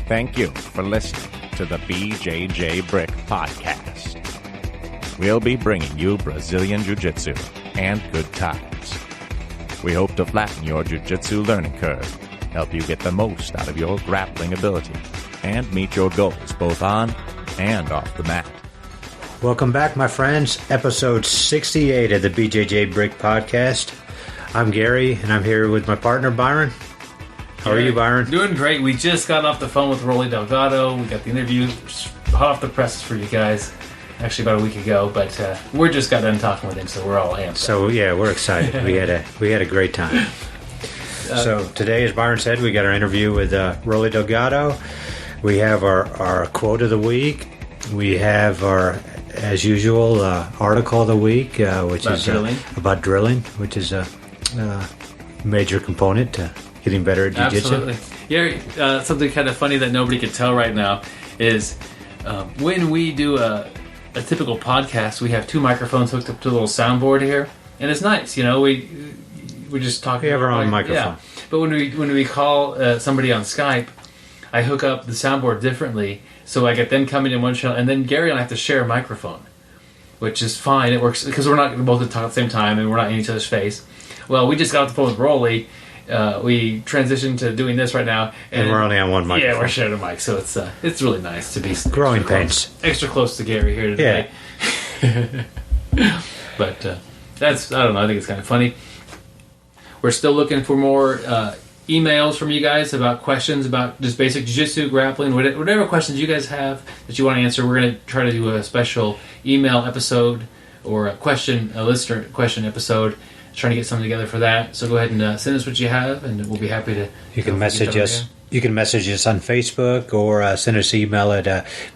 Thank you for listening to the Bjj Black podcast. We'll be bringing you Brazilian Jiu-Jitsu and good times. We hope to flatten your Jiu-Jitsu learning curve, help you get the most out of your grappling ability, and meet your goals both on and off the mat. Welcome back, my friends. Episode 68 of the BJJ Black podcast. I'm Gary, and I'm here with my partner, Byron. How are you, Byron? Doing great. We just got off the phone with Roli Delgado. We got the interview hot off the presses for you guys. Actually, about a week ago, but we just got done talking with him, so we're all amped. So yeah, we're excited. we had a great time. So today, as Byron said, we got our interview with Roli Delgado. We have our quote of the week. We have our, as usual, article of the week, which is about drilling, which is a major component to getting better at jiu-jitsu. Absolutely. Yeah, something kind of funny that nobody can tell right now is when we do a typical podcast, we have two microphones hooked up to a little soundboard here, and it's nice, you know. We just talk. We have our own microphone. Yeah. But when we call somebody on Skype, I hook up the soundboard differently, so I get them coming in one channel, and then Gary and I have to share a microphone, which is fine. It works because we're not both talking at the same time, and we're not in each other's face. Well, we just got off the phone with Roli. We transitioned to doing this right now, and we're only on one microphone. Yeah, we're sharing a mic, so it's really nice to be growing pains. Extra close to Gary here today. Yeah. But that's, I don't know, I think it's kind of funny. We're still looking for more emails from you guys about questions about just basic jiu-jitsu, grappling, whatever questions you guys have that you want to answer. We're going to try to do a special email episode or a listener question episode, trying to get something together for that. So go ahead and send us what you have, and we'll be happy to. You can message us. You can message us on Facebook or send us an email at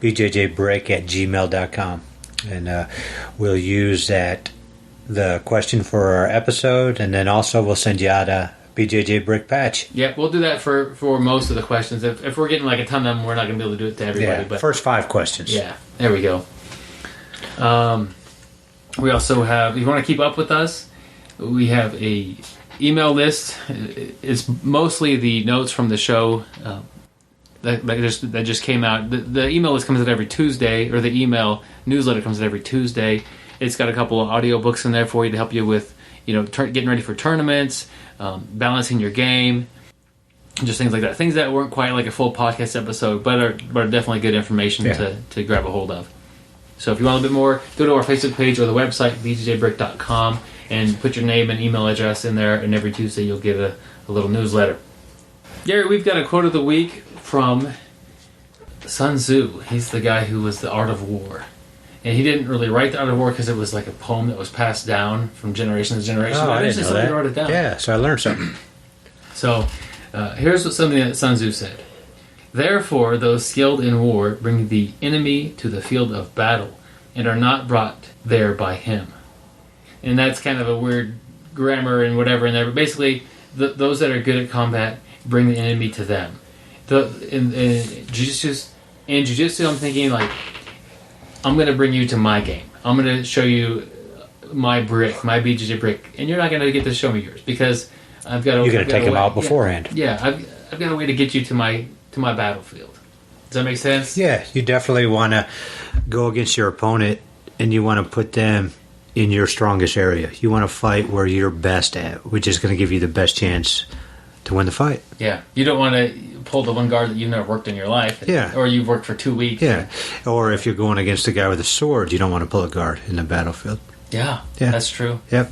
bjjbreak@gmail.com, and we'll use the question for our episode, and then also we'll send you out a BJJ Brick patch. Yeah, we'll do that for most of the questions. If we're getting like a ton of them, we're not going to be able to do it to everybody. Yeah, but first 5 questions. Yeah, there we go. We also have, if you want to keep up with us, we have a email list. It's mostly the notes from the show that just came out. The email list comes out every Tuesday, or the email newsletter comes out every Tuesday. It's got a couple of audio books in there for you to help you with, getting ready for tournaments, balancing your game, just things like that. Things that weren't quite like a full podcast episode, but are definitely good information to grab a hold of. So if you want a little bit more, go to our Facebook page or the website, bjjbrick.com, and put your name and email address in there, and every Tuesday you'll get a little newsletter. Gary, we've got a quote of the week from Sun Tzu. He's the guy who was the Art of War. And he didn't really write the Art of War because it was like a poem that was passed down from generation to generation. Oh, I didn't know that. He wrote it down. Yeah, so I learned something. So here's something that Sun Tzu said. Therefore, those skilled in war bring the enemy to the field of battle and are not brought there by him. And that's kind of a weird grammar and whatever in there. But basically, those that are good at combat bring the enemy to them. In Jiu-Jitsu, I'm thinking like, I'm going to bring you to my game. I'm going to show you my brick, my BJJ brick, and you're not going to get to show me yours because I've got. You're going to take them out beforehand. Yeah, I've got a way to get you to my battlefield. Does that make sense? Yeah, you definitely want to go against your opponent, and you want to put them in your strongest area. You want to fight where you're best at, which is going to give you the best chance to win the fight. Yeah, you don't want to pull the one guard that you've never worked in your life. Or you've worked for 2 weeks. Yeah, or if you're going against a guy with a sword, you don't want to pull a guard in the battlefield. Yeah, that's true. Yep.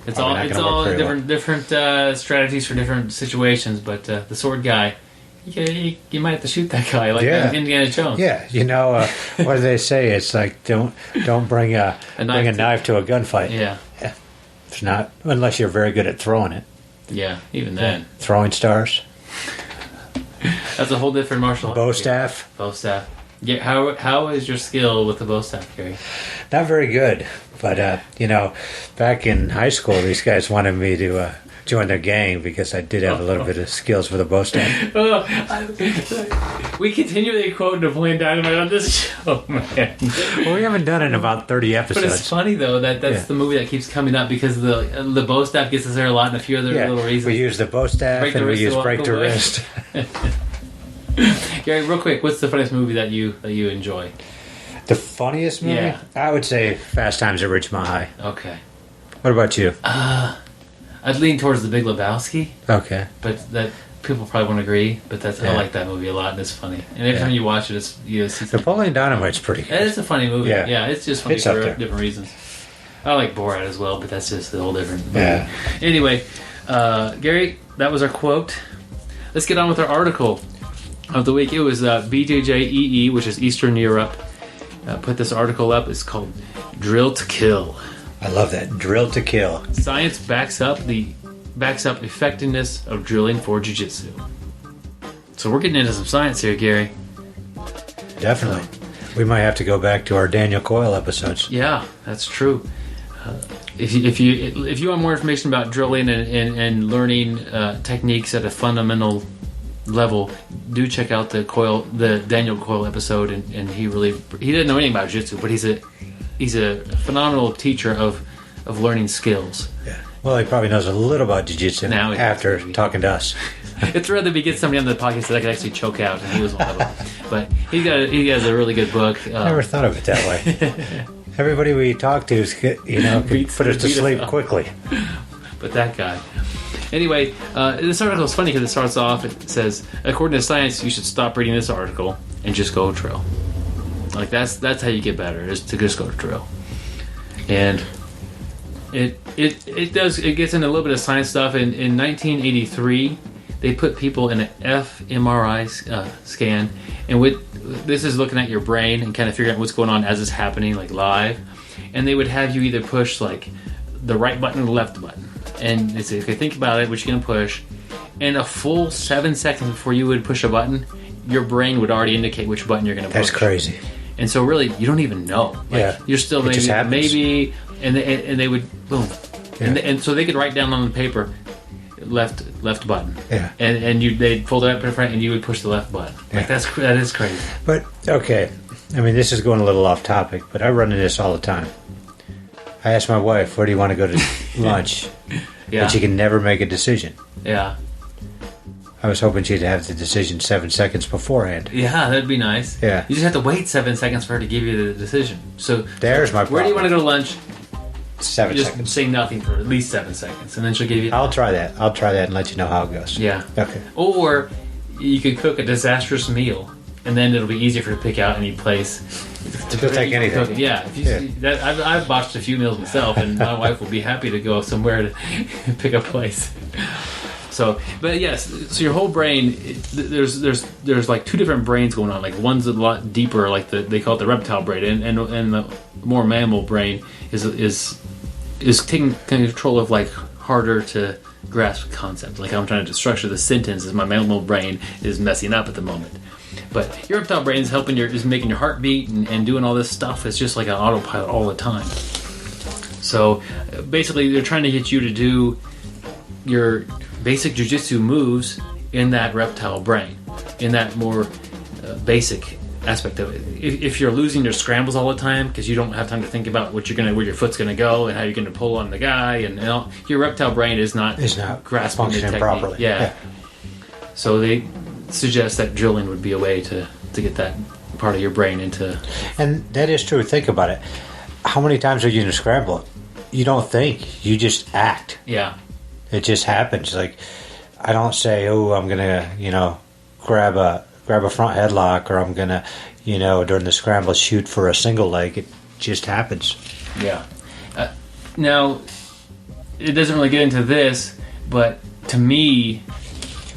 It's all different strategies for different situations, but the sword guy, you might have to shoot that guy like Indiana Jones. Yeah, what do they say? It's like don't bring a knife to a gunfight. Yeah. It's not, unless you're very good at throwing it. Yeah, even then. Throwing stars. That's a whole different martial art. Bow staff. Yeah, how is your skill with the bow staff, Gary? Not very good, but back in high school, these guys wanted me to join their gang because I did have a little bit of skills with a bow staff. We continually quote Napoleon Dynamite on this show, man. Well, we haven't done it in about 30 episodes. But it's funny though that's the movie that keeps coming up because the bow staff gets us there a lot, and a few other little reasons. We use the bow staff and we use break the wrist. Gary, real quick, what's the funniest movie that you enjoy? The funniest movie? Yeah. I would say Fast Times at Ridgemont High. Okay. What about you? I'd lean towards The Big Lebowski, Okay. but that people probably won't agree. But I like that movie a lot, and it's funny. And every time you watch it, see Napoleon Dynamite's pretty good. it's a funny movie. Yeah. Yeah, it's just funny It's up for there. different reasons. I like Borat as well, but that's just a whole different movie. Yeah. Anyway, Gary, that was our quote. Let's get on with our article of the week. It was BJJEE, which is Eastern Europe. Put this article up. It's called Drill to Kill. I love that. Drill to kill. Science backs up effectiveness of drilling for jiu-jitsu. So we're getting into some science here, Gary. Definitely. We might have to go back to our Daniel Coyle episodes. Yeah, that's true. If you want more information about drilling and learning techniques at a fundamental level, do check out the Daniel Coyle episode. And he didn't know anything about jiu-jitsu, but he's a phenomenal teacher of learning skills. Yeah. Well, he probably knows a little about jiu-jitsu Now he after does. talking to us. It's rare that we get somebody on the podcast that I could actually choke out, and he was one of them. But he has a really good book. I never thought of it that way. Everybody we talk to is, could put us to sleep quickly. But that guy. Anyway, this article is funny because it starts off, it says, according to science, you should stop reading this article and just go drill. Like, that's how you get better, is to just go drill. And it gets into a little bit of science stuff. In 1983, they put people in an fMRI scan, and this is looking at your brain and kind of figuring out what's going on as it's happening, like live. And they would have you either push like the right button or the left button, and they say, okay, think about it, what you're gonna push. And a full 7 seconds before you would push a button, your brain would already indicate which button you're gonna push. That's crazy. And so really, you don't even know. Like, Yeah. You're still It just happens. maybe, and they would boom, Yeah. and so they could write down on the paper, left button. Yeah. And they'd fold it up in front, and you would push the left button. Yeah. Like that is crazy. But, okay. I mean, this is going a little off topic, but I run into this all the time. I ask my wife, where do you want to go to lunch? Yeah. But she can never make a decision. Yeah. I was hoping she'd have the decision 7 seconds beforehand. Yeah, that'd be nice. Yeah. You just have to wait 7 seconds for her to give you the decision. So There's my problem. where do you want to go to lunch? 7 Just seconds. say nothing for at least 7 seconds, and then she'll give you. I'll try that. I'll try that and let you know how it goes. Yeah. Okay. Or you could cook a disastrous meal, and then it'll be easier for you to pick out any place. She'll take anything. Cook it. Yeah. If you Yeah. See, that, I've botched a few meals myself, and my wife will be happy to go somewhere to pick a place. So, but yes, so your whole brain, there's like two different brains going on. Like one's a lot deeper, like they call it the reptile brain, and the more mammal brain is taking control of like harder to grasp concepts. Like I'm trying to structure the sentence as my mammal brain is messing up at the moment. But your reptile brain is making your heart beat and doing all this stuff. It's just like an autopilot all the time. So basically, they're trying to get you to do your basic jiu-jitsu moves in that reptile brain, in that more basic aspect of it. If you're losing your scrambles all the time because you don't have time to think about where your foot's going to go and how you're going to pull on the guy, and all, your reptile brain is not grasping the functioning technique. properly. Yeah. So they suggest that drilling would be a way to get that part of your brain into. And that is true. Think about it. How many times are you going to scramble? You don't think. You just act. Yeah. It just happens. Like, I don't say, oh, I'm going to, grab a front headlock, or I'm going to, during the scramble shoot for a single leg. It just happens. Yeah. Now, it doesn't really get into this, but to me,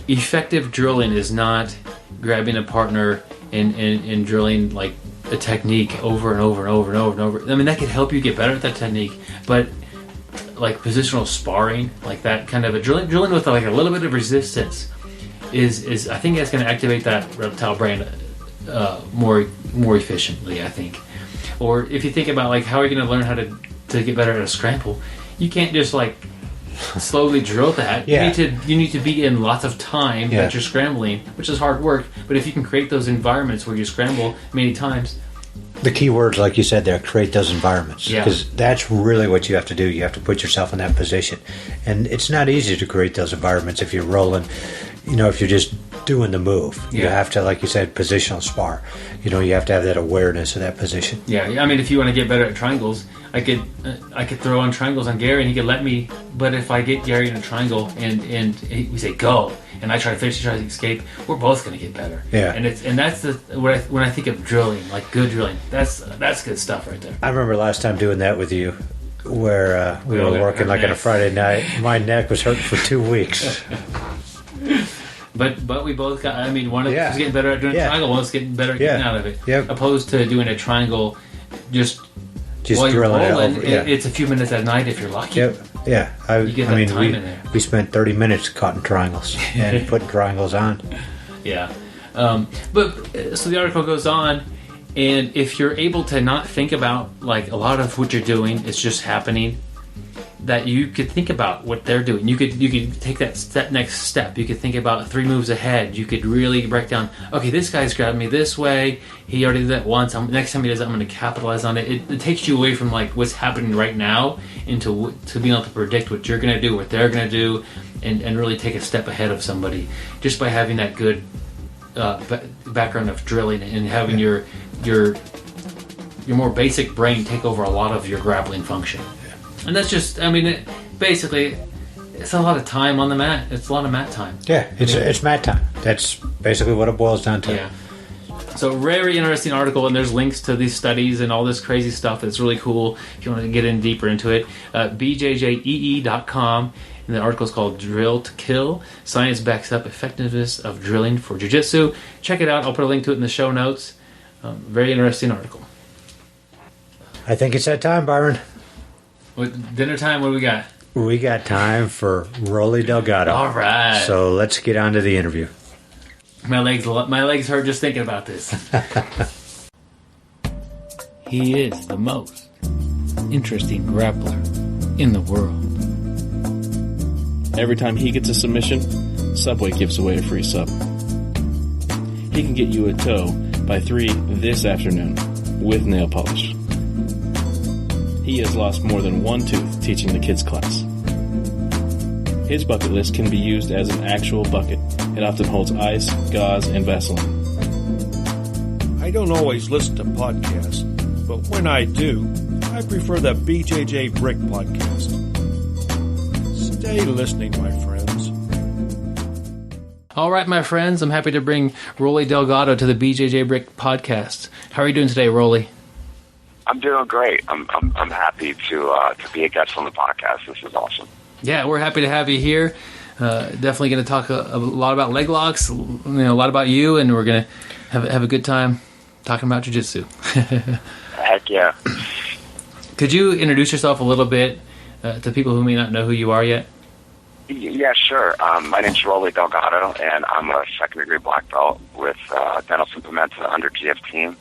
effective drilling is not grabbing a partner and drilling like a technique over and over and over and over and over. I mean, that could help you get better at that technique, but like positional sparring, like that kind of a drilling with like a little bit of resistance is I think that's going to activate that reptile brain more efficiently, I think. Or if you think about like how are you going to learn how to get better at a scramble, you can't just like slowly drill that. Yeah. You need to be in lots of time that you're scrambling, which is hard work. But if you can create those environments where you scramble many times, the key words, like you said there, create those environments. Yeah. Because that's really what you have to do. You have to put yourself in that position. And it's not easy to create those environments if you're rolling, if you're just doing the move. You have to, like you said, positional spar. You have to have that awareness of that position. Yeah, I mean, if you want to get better at triangles, I could throw on triangles on Gary and he could let me. But if I get Gary in a triangle and we say go, and I try to finish, he tries to escape, we're both going to get better. Yeah, and that's when I think of drilling, like good drilling, that's good stuff right there. I remember last time doing that with you, where we were working like on a Friday night. My neck was hurting for 2 weeks. But we both got. I mean, one of us was getting better at doing a triangle, one of us getting better at getting out of it. Yep. Opposed to doing a triangle, just while you're drilling rolling, it over. it's a few minutes at night if you're lucky. Yep. Yeah. You get that time in there. We spent 30 minutes cutting triangles and putting triangles on. Yeah. But so the article goes on, and if you're able to not think about like a lot of what you're doing, it's just happening. That you could think about what they're doing. You could take that next step. You could think about 3 moves ahead. You could really break down. Okay, this guy's grabbed me this way. He already did that once. Next time he does that, I'm going to capitalize on it. It takes you away from like what's happening right now into to being able to predict what you're going to do, what they're going to do, and really take a step ahead of somebody just by having that good background of drilling and having your more basic brain take over a lot of your grappling function. And that's just, I mean, basically, it's a lot of time on the mat. It's a lot of mat time. Yeah, it's mat time. That's basically what it boils down to. Yeah. So, very interesting article, and there's links to these studies and all this crazy stuff that's really cool if you want to get in deeper into it. bjjee.com, and the article is called Drill to Kill. Science backs up effectiveness of drilling for Jiu-Jitsu. Check it out. I'll put a link to it in the show notes. Very interesting article. I think it's that time, Byron. Dinner time, what do we got? We got time for Roli Delgado. All right. So let's get on to the interview. My legs hurt just thinking about this. He is the most interesting grappler in the world. Every time he gets a submission, Subway gives away a free sub. He can get you a toe by 3 this afternoon with nail polish. He has lost more than 1 tooth teaching the kids class. His bucket list can be used as an actual bucket. It often holds ice, gauze, and Vaseline. I don't always listen to podcasts, but when I do, I prefer the BJJ Brick podcast. Stay listening, my friends. All right, my friends, I'm happy to bring Roli Delgado to the BJJ Brick podcast. How are you doing today, Roli? I'm doing great. I'm happy to be a guest on the podcast. This is awesome. Yeah, we're happy to have you here. Definitely going to talk a lot about leg locks, a lot about you, and we're going to have a good time talking about jiu-jitsu. Heck yeah. Could you introduce yourself a little bit to people who may not know who you are yet? Yeah, sure. My name's Roli Delgado, and I'm a second-degree black belt with Dental Implementa under GF Team.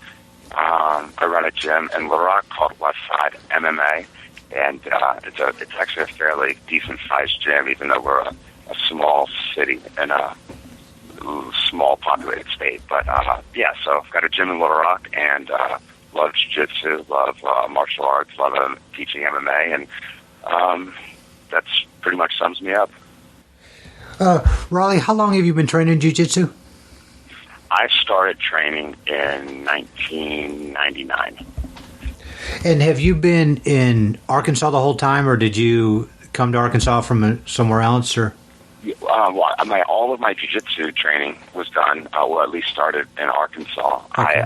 I run a gym in Little Rock called West Side MMA, and it's actually a fairly decent-sized gym, even though we're a small city in a small populated state. But yeah, so I've got a gym in Little Rock, and love jiu-jitsu, love martial arts, love teaching MMA, and that's pretty much sums me up. Roli, how long have you been training jiu-jitsu? I started training in 1999. And have you been in Arkansas the whole time, or did you come to Arkansas from somewhere else? Or all of my jiu-jitsu training was done, at least started in Arkansas. Okay.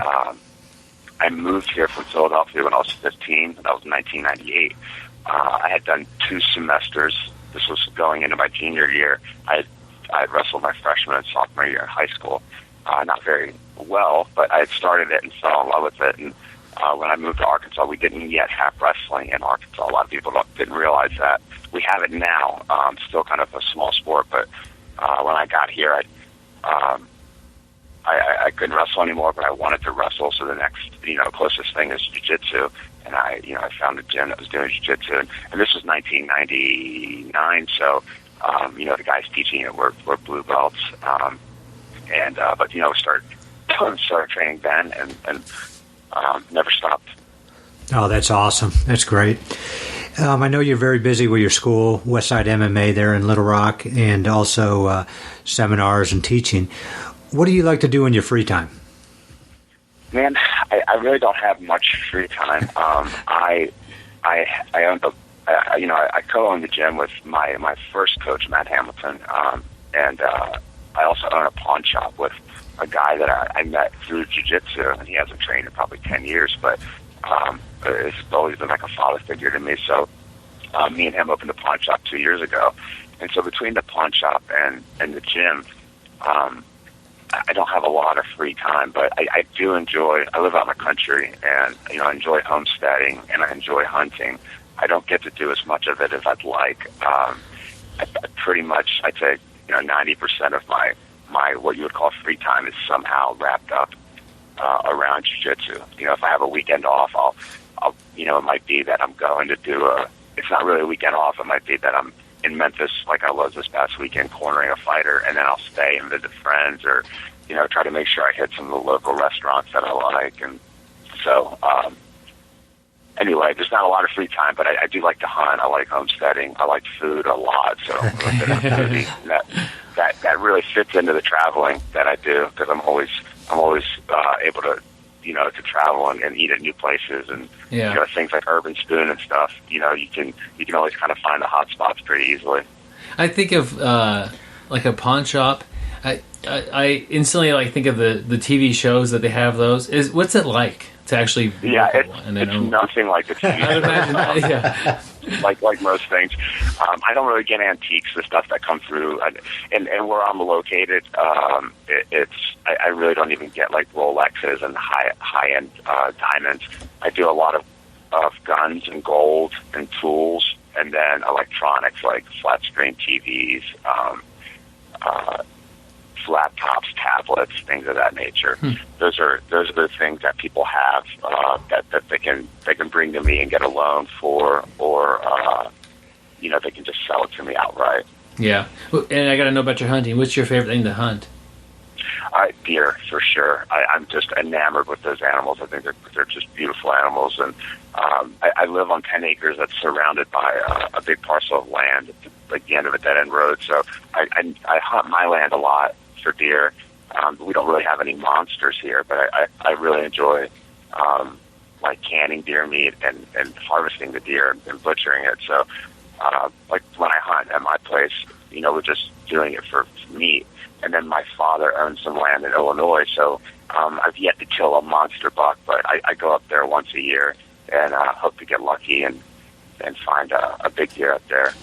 I moved here from Philadelphia when I was 15. That was 1998. I had done 2 semesters. This was going into my junior year. I had wrestled my freshman and sophomore year in high school. Not very well, but I had started it and fell in love with it. And when I moved to Arkansas, we didn't yet have wrestling in Arkansas. A lot of people didn't realize that. We have it now. Still kind of a small sport, but when I got here, I couldn't wrestle anymore, but I wanted to wrestle. So the next, closest thing is jiu-jitsu. And I found a gym that was doing jiu-jitsu. And this was 1999, so, the guys teaching it were blue belts. But we started training then, and never stopped. Oh, that's awesome. That's great. I know you're very busy with your school, West Side MMA there in Little Rock, and also seminars and teaching. What do you like to do in your free time? Man, I really don't have much free time. I own I co-own the gym with my first coach, Matt Hamilton, and I also own a pawn shop with a guy that I met through Jiu-Jitsu, and he hasn't trained in probably 10 years, but it's always been like a father figure to me. So me and him opened a pawn shop 2 years ago, and so between the pawn shop and the gym, I don't have a lot of free time, but I do enjoy. I live out in the country, and I enjoy homesteading and I enjoy hunting. I don't get to do as much of it as I'd like. I pretty much, I'd say, 90% of my what you would call free time is somehow wrapped up around jiu-jitsu. If I have a weekend off, I'll it might be that I'm going to do it's not really a weekend off. It might be that I'm in Memphis, like I was this past weekend, cornering a fighter, and then I'll stay and visit friends, or try to make sure I hit some of the local restaurants that I like. And so anyway, there's not a lot of free time, but I do like to hunt. I like homesteading. I like food a lot, so I'm a bit of a foodie. That really fits into the traveling that I do, because I'm always able to to travel and eat at new places, and things like Urban Spoon and stuff. You can always kind of find the hot spots pretty easily. I think of like a pawn shop. I instantly think of the TV shows that they have. Those what's it like to actually it's nothing like the TV. I'd imagine like most things. I don't really get antiques, the stuff that come through, and where I'm located, I really don't even get like Rolexes and high end diamonds. I do a lot of guns and gold and tools, and then electronics like flat screen TVs, laptops, tablets, things of that nature. Those are the things that people have that they can bring to me and get a loan for, or they can just sell it to me outright. Yeah, and I got to know about your hunting. What's your favorite thing to hunt? Deer, for sure. I'm just enamored with those animals. I think they're just beautiful animals, and I live on 10 acres that's surrounded by a big parcel of land at the end of a dead-end road. So I hunt my land a lot for deer. We don't really have any monsters here, but I really enjoy canning deer meat and harvesting the deer and butchering it. So when I hunt at my place, we're just doing it for meat. And then my father owns some land in Illinois, so I've yet to kill a monster buck, but I go up there once a year and hope to get lucky and find a big deer up there.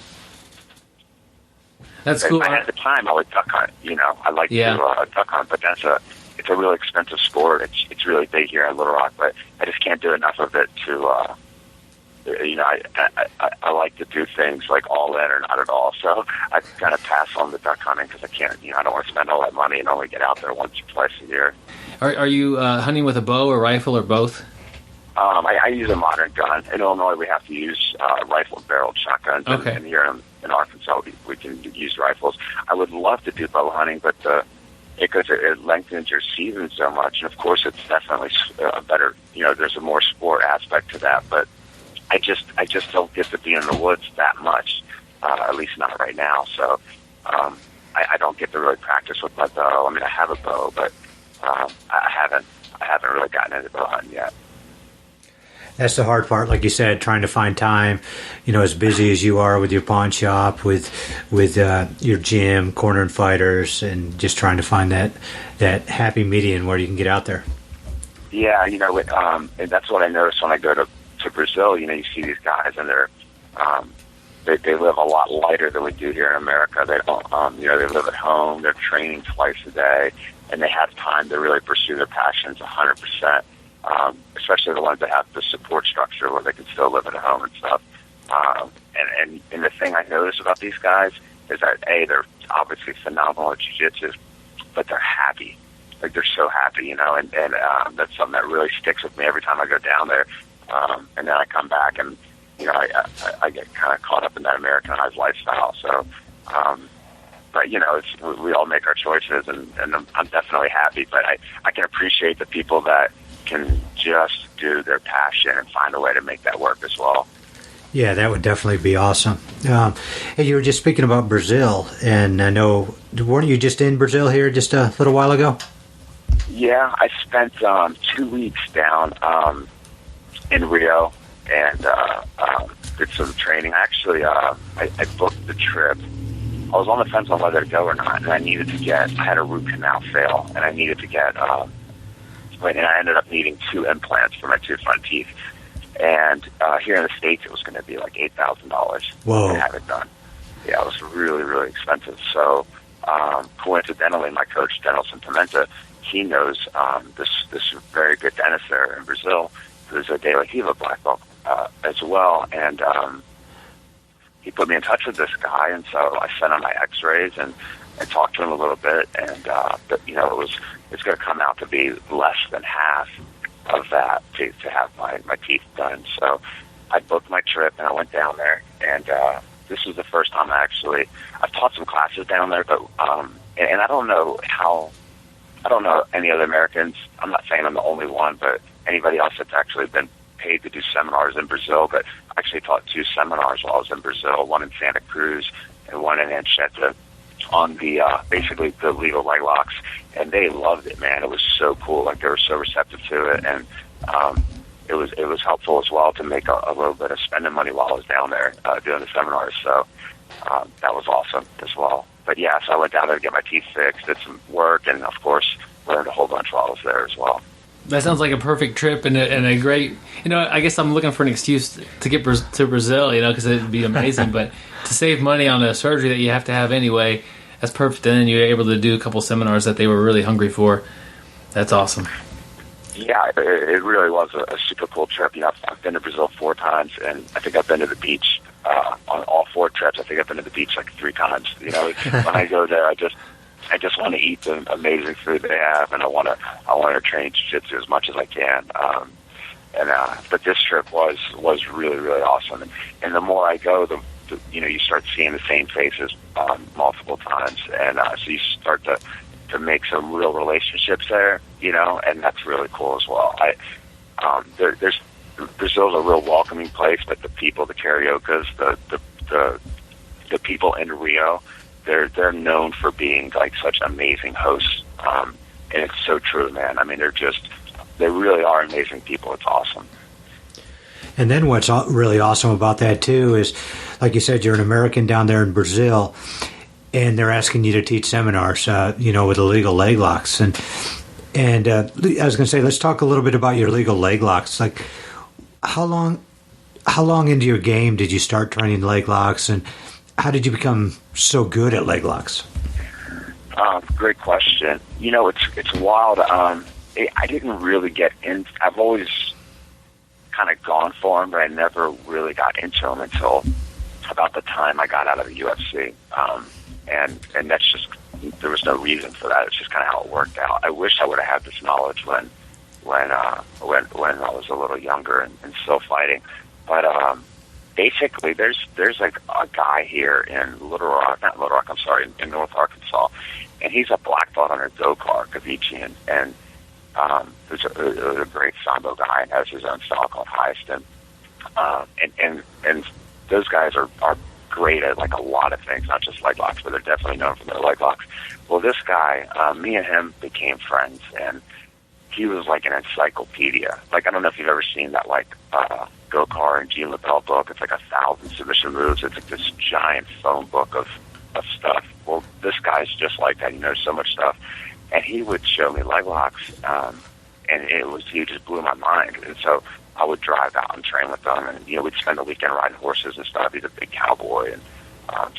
That's cool. At the time, I would duck hunt. I like to duck hunt, but it's a really expensive sport. It's really big here in Little Rock, but I just can't do enough of it to. I like to do things like all in or not at all. So I kind of pass on the duck hunting because I can't. I don't want to spend all that money and only get out there once or twice a year. Are you hunting with a bow, or rifle, or both? I use a modern gun. In Illinois, we have to use rifle-barreled shotguns, and here in Arkansas, we can use rifles. I would love to do bow hunting, but because it lengthens your season so much, and of course, it's definitely better. There's a more sport aspect to that, but I just don't get to be in the woods that much, at least not right now. So I don't get to really practice with my bow. I mean, I have a bow, but I haven't really gotten into bow hunting yet. That's the hard part, like you said, trying to find time. As busy as you are with your pawn shop, with your gym, cornering fighters, and just trying to find that happy median where you can get out there. Yeah, and that's what I noticed when I go to Brazil. You see these guys, and they live a lot lighter than we do here in America. They don't, they live at home. They're training twice a day, and they have time to really pursue their passions 100%. Especially the ones that have the support structure where they can still live at home and stuff. And the thing I notice about these guys is that they're obviously phenomenal at jiu-jitsu, but they're happy. Like, they're so happy, and that's something that really sticks with me every time I go down there. And then I come back and, I get kind of caught up in that Americanized lifestyle. So, but, we all make our choices, and I'm definitely happy. But I can appreciate the people that can just do their passion and find a way to make that work as well. Yeah, that would definitely be awesome. Hey, you were just speaking about Brazil, and I know, weren't you just in Brazil here just a little while ago? Yeah, I spent 2 weeks down in Rio and did some training. Actually, I booked the trip. I was on the fence on whether to go or not, and I had a root canal fail, and I needed to get, and I ended up needing 2 implants for my 2 front teeth. And here in the States, it was going to be like $8,000 to have it done. Yeah, it was really, really expensive. So coincidentally, my coach, Denilson Pimenta, he knows this very good dentist there in Brazil, who's a De La Riva black belt as well. And he put me in touch with this guy, and so I sent him my x-rays and talked to him a little bit. And, but, you know, it's going to come out to be less than half of that to have my teeth done. So I booked my trip and I went down there, and this was the first time I've taught some classes down there, but and I don't know any other Americans. I'm not saying I'm the only one, but anybody else that's actually been paid to do seminars in Brazil. But I actually taught 2 seminars while I was in Brazil, one in Santa Cruz and one in Anchieta, on the basically the legal leg locks, and they loved it, man. It was so cool. Like, they were so receptive to it, and it was helpful as well to make a little bit of spending money while I was down there doing the seminars. So that was awesome as well. But yeah, so I went down there to get my teeth fixed, did some work, and of course learned a whole bunch while I was there as well. That sounds like a perfect trip and a great, you know, I guess I'm looking for an excuse to get to Brazil, you know, because it'd be amazing. But to save money on a surgery that you have to have anyway, that's perfect. And then you're able to do a couple seminars that they were really hungry for. That's awesome. Yeah, it really was a super cool trip. You know, I've been to Brazil 4 times, and I think I've been to the beach on all 4 trips. I think I've been to the beach like 3 times. You know, when I go there, I just want to eat the amazing food they have, and I want to train jiu-jitsu as much as I can. But this trip was really, really awesome. And the more I go, the you know, you start seeing the same faces multiple times, and so you start to make some real relationships there, you know, and that's really cool as well. Brazil's a real welcoming place, but the people, the Cariocas, the people in Rio, they're known for being like such amazing hosts, and it's so true, man. I mean, they really are amazing people. It's awesome. And then what's really awesome about that too is, like you said, you're an American down there in Brazil, and they're asking you to teach seminars, you know, with illegal leg locks. And I was going to say, let's talk a little bit about your legal leg locks. Like, how long into your game did you start training leg locks, and how did you become so good at leg locks? Great question. You know, it's wild. I didn't really get in. I've always kind of gone for them, but I never really got into them until about the time I got out of the UFC. And that's just, there was no reason for that. It's just kind of how it worked out. I wish I would have had this knowledge when I was a little younger and still fighting. But basically, there's like a guy here in in North Arkansas, and he's a black belt under Dokar Kavician, and who's a great Sambo guy and has his own style called Hyaston. And those guys are great at like a lot of things, not just leg locks, but they're definitely known for their leg locks. Well, this guy, me and him became friends, and he was like an encyclopedia. Like, I don't know if you've ever seen that, like, Gokar and Jean Lapel book. It's like 1,000 submission moves. It's like this giant phone book of stuff. Well, this guy's just like that. He knows so much stuff. And he would show me leg locks, and he just blew my mind. And so I would drive out and train with them, and, you know, we'd spend the weekend riding horses and stuff. He's a big cowboy and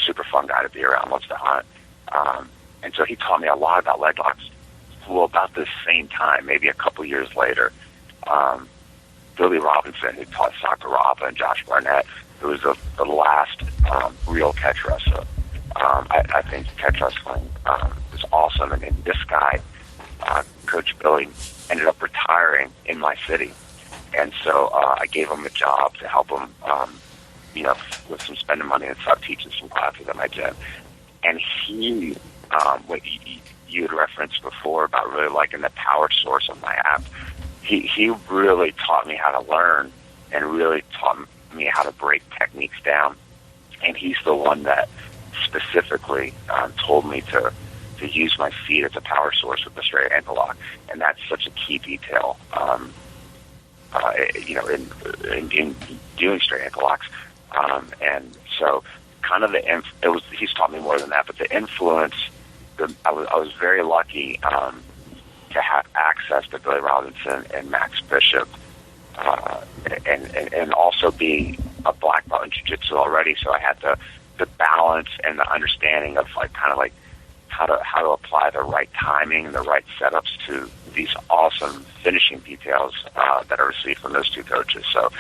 super fun guy to be around, loves to hunt. And so he taught me a lot about leg locks. Well, about the same time, maybe a couple years later, Billy Robinson, who taught Sakuraba and Josh Barnett, who was the last real catch wrestler. I think catch wrestling is awesome. And this guy, Coach Billy, ended up retiring in my city. And so I gave him a job to help him, you know, with some spending money and stuff, teaching some classes at my gym. And he, what you had referenced before about really liking the power source of my app, he really taught me how to learn and really taught me how to break techniques down. And he's the one that specifically told me to use my feet as a power source with the straight ankle lock, and that's such a key detail. In doing straight ankle locks, and so kind of he's taught me more than that, but the influence. I was very lucky to have access to Billy Robinson and Max Bishop, and also be a black belt in jiu-jitsu already, so I had the balance and the understanding of how to apply the right timing and the right setups to these awesome finishing details that I received from those two coaches. So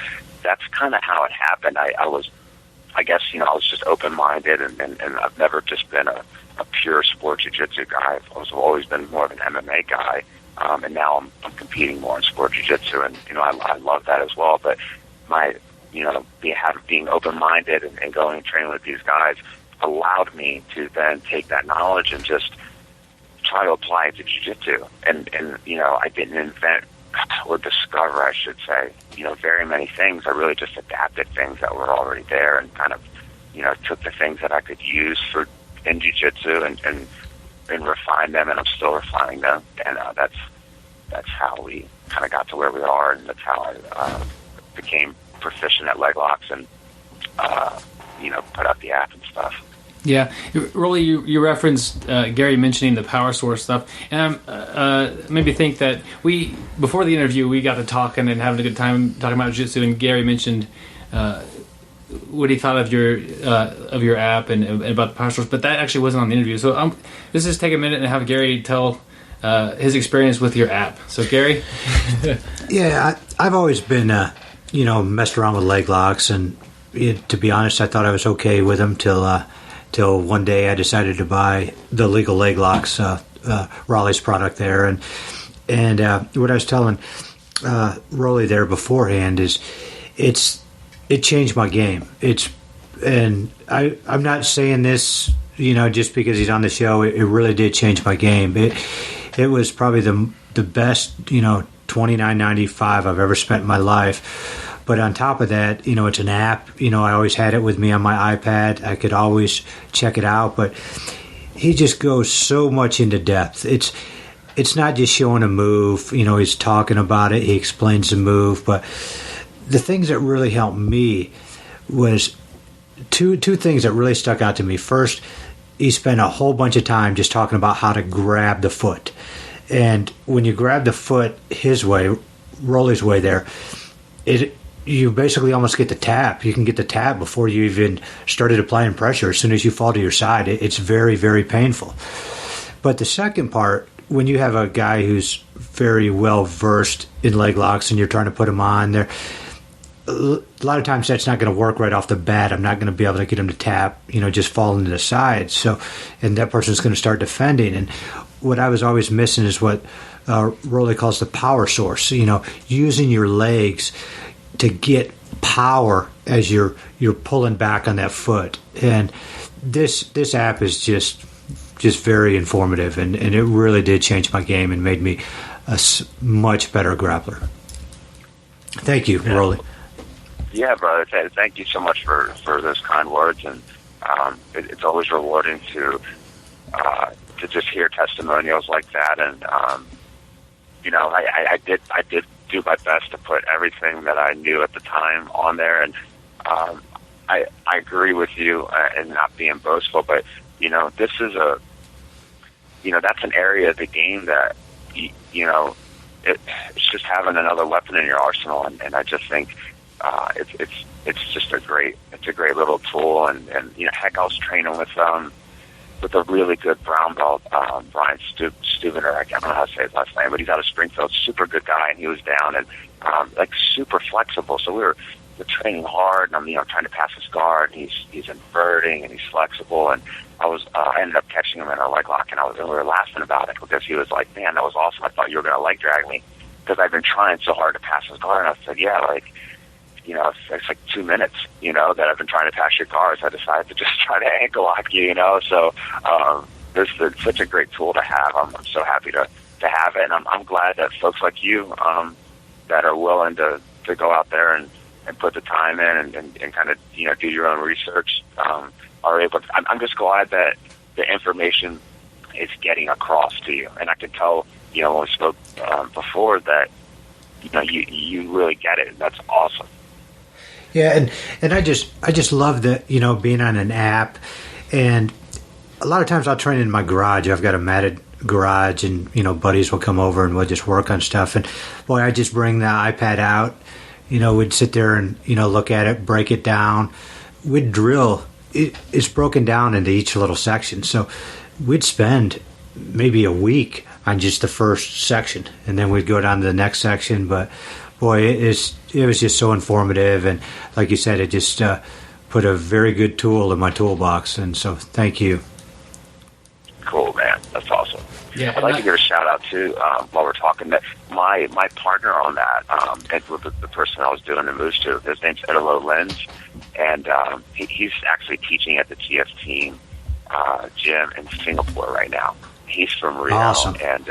that's kind of how it happened. I was just open-minded, and I've never just been a pure sport jiu-jitsu guy. I've always been more of an MMA guy, and now I'm competing more in sport jiu-jitsu, and I love that as well. But being open-minded and going and training with these guys allowed me to then take that knowledge and just try to apply it to jiu-jitsu. And I didn't invent or discover, I should say, very many things. I really just adapted things that were already there and kind of, took the things that I could use in jiu-jitsu and refined them, and I'm still refining them. And that's how we kind of got to where we are, and that's how I became proficient at leg locks and, put out the app and stuff. Yeah, Roli, you referenced Gary mentioning the power source stuff, and made me think that before the interview we got to talking and having a good time talking about jiu-jitsu, and Gary mentioned what he thought of your app and about the power source, but that actually wasn't on the interview. So let's just take a minute and have Gary tell his experience with your app. So Gary, yeah, I've always been messed around with leg locks, and to be honest, I thought I was okay with them till one day I decided to buy the legal leg locks, Raleigh's product there, and what I was telling Roli there beforehand is it changed my game. I'm not saying this just because he's on the show. It really did change my game. It was probably the best $29.95 I've ever spent in my life. But on top of that, it's an app. I always had it with me on my iPad. I could always check it out. But he just goes so much into depth. It's not just showing a move. He's talking about it. He explains the move. But the things that really helped me was two things that really stuck out to me. First, he spent a whole bunch of time just talking about how to grab the foot. And when you grab the foot his way, Roli's way there, you basically almost get the tap. You can get the tap before you even started applying pressure. As soon as you fall to your side, it's very, very painful. But the second part, when you have a guy who's very well versed in leg locks and you're trying to put him on there, a lot of times that's not going to work right off the bat. I'm not going to be able to get him to tap, just falling to the side. So, and that person's going to start defending. And what I was always missing is what Roli calls the power source. Using your legs to get power as you're pulling back on that foot. And this app is just very informative, and it really did change my game and made me a much better grappler. Thank you, Roli. Yeah, brother. Thank you so much for those kind words, and it's always rewarding to just hear testimonials like that. And I did do my best to put everything that I knew at the time on there, and I agree with you in not being boastful, but this is that's an area of the game that it's just having another weapon in your arsenal, and I just think it's just a great little tool, and heck, I was training with a really good brown belt, Brian Stubiner. I don't know how to say his last name, but he's out of Springfield. Super good guy, and he was down and super flexible. So we're training hard, and I'm trying to pass his guard. And he's inverting and he's flexible, and I ended up catching him in a leg lock, and we were laughing about it because he was like, "Man, that was awesome. I thought you were going to leg drag me because I've been trying so hard to pass his guard." And I said, "Yeah, it's like 2 minutes, that I've been trying to pass your guards. I decided to just try to ankle lock you, So this is such a great tool to have. I'm so happy to have it, and I'm glad that folks like you, that are willing to go out there and put the time in and kind of, do your own research, are able to. I'm just glad that the information is getting across to you. And I could tell, when we spoke before that, you really get it. That's awesome. Yeah, and I just love that, being on an app. And a lot of times I'll train in my garage. I've got a matted garage, and, buddies will come over and we'll just work on stuff. And, boy, I just bring the iPad out. We'd sit there and, look at it, break it down. We'd drill. It's broken down into each little section. So we'd spend maybe a week on just the first section, and then we'd go down to the next section. But, boy, it was just so informative. And like you said, it just put a very good tool in my toolbox. And so thank you. Cool, man. That's awesome. Yeah, I'd like to give a shout out too, while we're talking, that my partner on that, and with the person I was doing the moves to, his name's Edelo Lenz, and he's actually teaching at the TF Team gym in Singapore right now. He's from Rio, awesome. And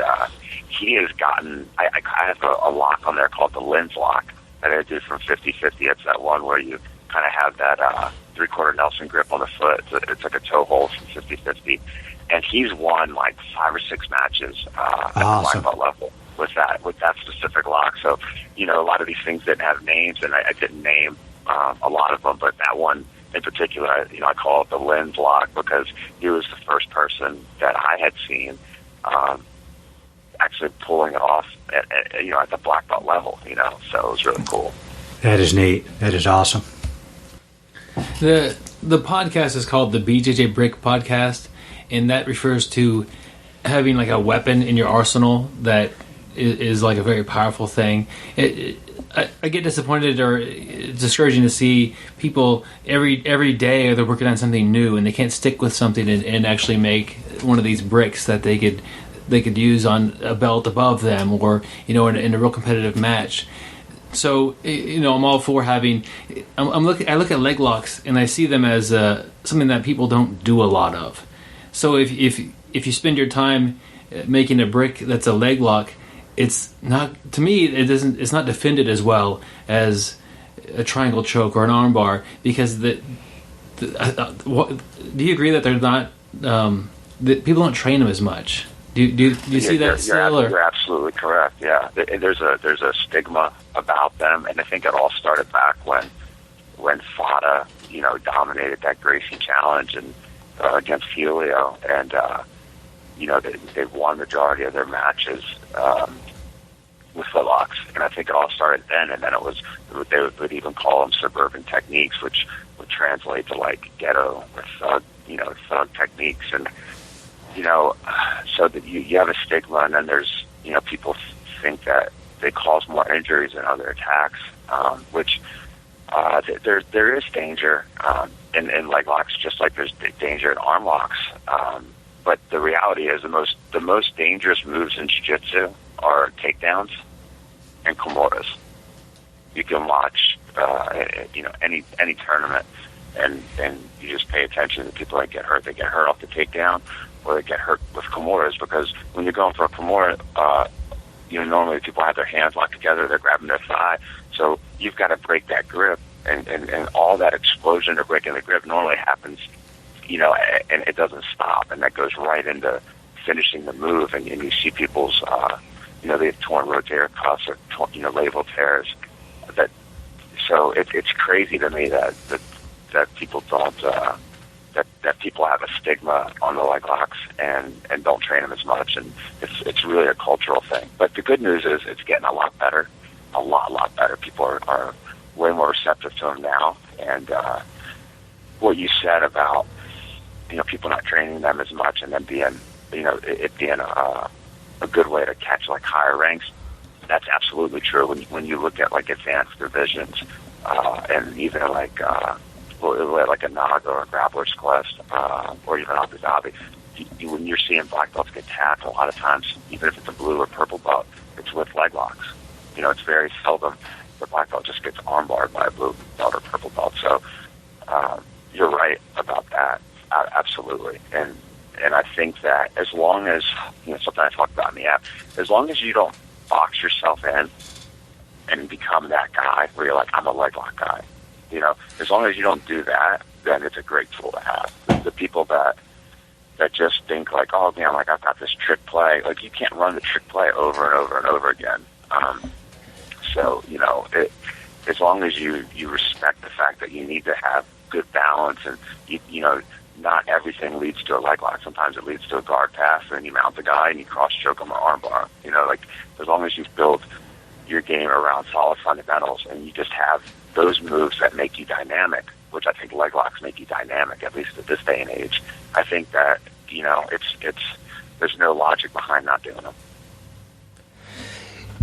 he has gotten, I have a lock on there called the Lenz lock that I do from 50-50. It's that one where you kind of have that three-quarter Nelson grip on the foot. It's like a toe hold from 50-50. And he's won like 5 or 6 matches at the black belt level with that specific lock. So, a lot of these things didn't have names, and I didn't name a lot of them, but that one in particular, I call it the Lenz lock because he was the first person that I had seen actually pulling it off at the black belt level. So it was really cool. That is neat. That is awesome. The podcast is called the BJJ Brick Podcast, and that refers to having like a weapon in your arsenal that is like a very powerful thing. I get disappointed or it's discouraging to see people every day they're working on something new and they can't stick with something and actually make one of these bricks that they could use on a belt above them or in a real competitive match. So I'm all for having. I look at leg locks and I see them as something that people don't do a lot of. So if you spend your time making a brick that's a leg lock, it's not, to me, it's not defended as well as a triangle choke or an arm bar because do you agree that they're not that people don't train them as much? Do you see that still? You're absolutely correct. Yeah, there's a stigma about them, and I think it all started back when Fada dominated that Gracie challenge and against Helio, and they've won the majority of their matches with footlocks, and I think it all started then. And then they would even call them suburban techniques, which would translate to like ghetto or thug techniques, and so that you have a stigma, and then there's people think that they cause more injuries than other attacks, which there is danger in leg locks, just like there's danger in arm locks. But the reality is the most dangerous moves in jiu-jitsu are takedowns and kimuras. You can watch any tournament and you just pay attention to people that get hurt. They get hurt off the takedown or they get hurt with kimuras, because when you're going for a kimura, normally people have their hands locked together, they're grabbing their thigh. So you've got to break that grip, and all that explosion or breaking the grip normally happens, and it doesn't stop, and that goes right into finishing the move. And you see people's, they have torn rotator cuffs or labral tears. So it's crazy to me that people don't that people have a stigma on the leg locks and don't train them as much, and it's really a cultural thing. But the good news is it's getting a lot better, a lot better. People are way more receptive to them now, and what you said about people not training them as much, and then being it being a good way to catch like higher ranks. That's absolutely true. When you look at like advanced divisions, and even like a Naga or a Grappler's Quest, or even Abu Dhabi, when you're seeing black belts get tapped, a lot of times, even if it's a blue or purple belt, it's with leg locks. It's very seldom the black belt just gets armbarred by a blue belt or purple belt. So you're right about that, absolutely. And I think that as long as, something I talk about in the app, as long as you don't box yourself in and become that guy where you're like, I'm a leg lock guy. You know, as long as you don't do that, then it's a great tool to have. The people that just think like, oh man, like I've got this trick play. Like you can't run the trick play over and over and over again. So, you know, as long as you respect the fact that you need to have good balance, and you know, not everything leads to a leg lock. Sometimes it leads to a guard pass, and you mount the guy and you cross choke him or arm bar. You know, like as long as you build your game around solid fundamentals and you just have those moves that make you dynamic, which I think leg locks make you dynamic, at least at this day and age. I think that, you know, it's there's no logic behind not doing them.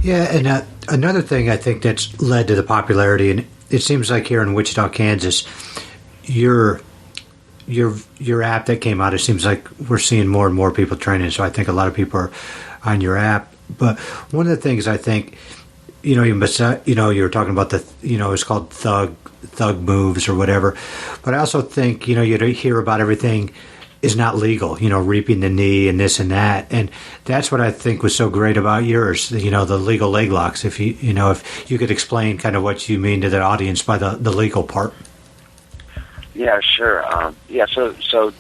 Yeah, and another thing I think that's led to the popularity, and it seems like here in Wichita, Kansas, your app that came out, it seems like we're seeing more and more people training, so I think a lot of people are on your app. But one of the things I think, you know, you were talking about it's called thug moves or whatever, but I also think, you know, you hear about everything is not legal, you know, reaping the knee and this and that. And that's what I think was so great about yours, you know, the legal leg locks. If you could explain kind of what you mean to the audience by the legal part. Yeah, sure. So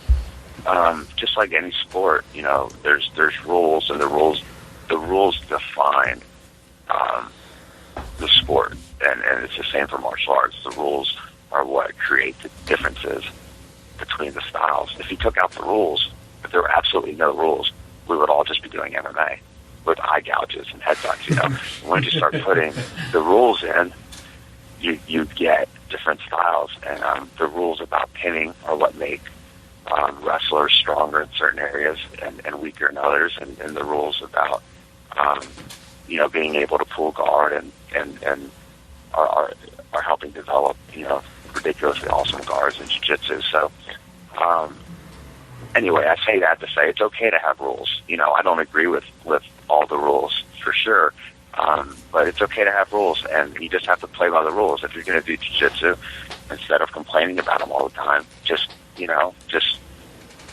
just like any sport, you know, there's rules, and the rules define the sport, and it's the same for martial arts. The rules are what create the differences between the styles. If you took out the rules, if there were absolutely no rules, we would all just be doing MMA with eye gouges and headbutts, you know. When you start putting the rules in, you get different styles, and the rules about pinning are what make wrestlers stronger in certain areas and weaker in others, and the rules about you know, being able to pull guard and are helping develop, you know, ridiculously awesome guards in jiu-jitsu. So anyway, I say that to say it's okay to have rules. You know, I don't agree with all the rules for sure, but it's okay to have rules, and you just have to play by the rules. If you're going to do jiu-jitsu, instead of complaining about them all the time, just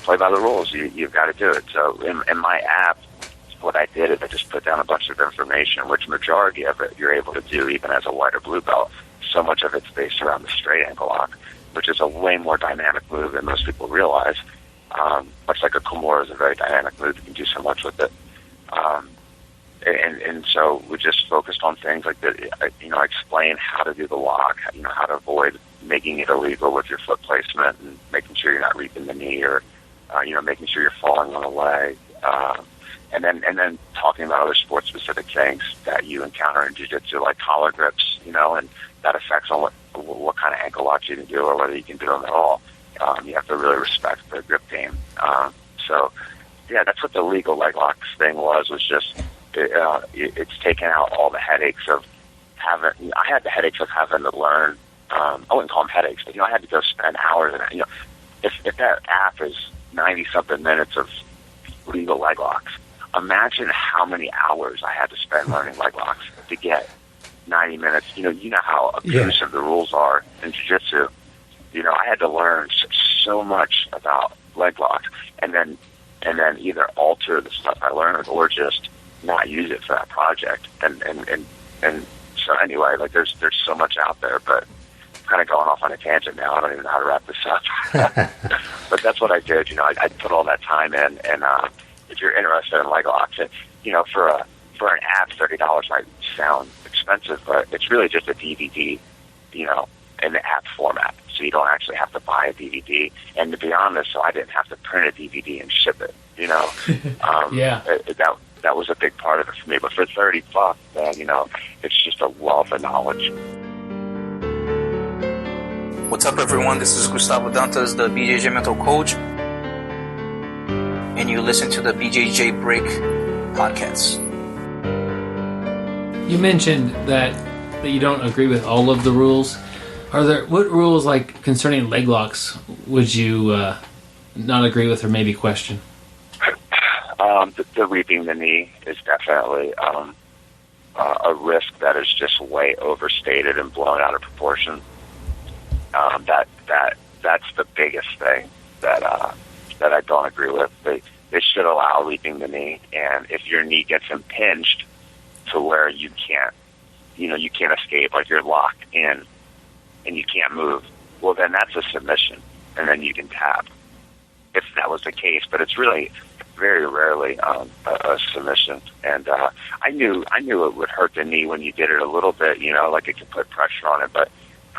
play by the rules. You've got to do it. So in my app, what I did is I just put down a bunch of information, which majority of it you're able to do even as a white or blue belt. So much of it's based around the straight ankle lock, which is a way more dynamic move than most people realize. Much like a kimura is a very dynamic move, you can do so much with it. And so we just focused on things like that. You know, explain how to do the lock, you know, how to avoid making it illegal with your foot placement, and making sure you're not reaping the knee, or you know, making sure you're falling on a leg. And then talking about other sport-specific things that you encounter in jiu-jitsu, like collar grips, you know, and that affects on what kind of ankle locks you can do, or whether you can do them at all. You have to really respect the grip game. So, yeah, that's what the legal leg locks thing was just it's taken out all the headaches of having. I had the headaches of having to learn. I wouldn't call them headaches, but, you know, I had to go spend hours in it. You know, if that app is 90-something minutes of legal leg locks, imagine how many hours I had to spend learning leg locks to get 90 minutes. You know how abusive the rules are in jiu-jitsu. You know, I had to learn so much about leg locks, and then either alter the stuff I learned or just not use it for that project. And so anyway, like there's so much out there, but I'm kind of going off on a tangent now. I don't even know how to wrap this up. But that's what I did. You know, I put all that time in, and if you're interested in leg locks, you know, for an app, $30 might sound expensive, but it's really just a DVD, you know, in the app format. So you don't actually have to buy a DVD. And to be honest, so I didn't have to print a DVD and ship it, you know. Yeah. That was a big part of it for me. But for $30, man, you know, it's just a wealth of knowledge. What's up, everyone? This is Gustavo Dantas, the BJJ mental coach, and you listen to the BJJ Break podcast. You mentioned that you don't agree with all of the rules. What rules, like concerning leg locks, would you not agree with or maybe question? The reaping the knee is definitely a risk that is just way overstated and blown out of proportion. That's the biggest thing that I don't agree with. They should allow reaping the knee, and if your knee gets impinged to where you can't you can't escape, like you're locked in and you can't move, well, then that's a submission, and then you can tap if that was the case. But it's really very rarely a submission. And I knew it would hurt the knee when you did it a little bit, like it could put pressure on it. But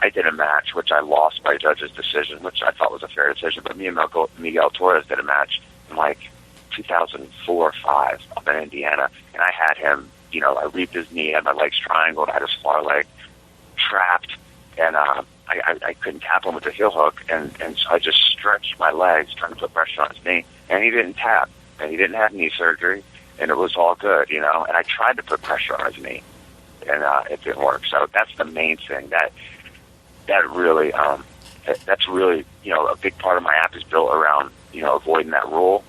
I did a match, which I lost by judge's decision, which I thought was a fair decision. But me and Miguel Torres did a match in like 2004 or 5 up in Indiana, and I had him, I reaped his knee, had my legs triangled, I had his far leg trapped, and I couldn't tap him with the heel hook, and so I just stretched my legs trying to put pressure on his knee, and he didn't tap, and he didn't have knee surgery, and it was all good, and I tried to put pressure on his knee, and it didn't work. So that's the main thing. That really, that's really, a big part of my app is built around, avoiding that rule.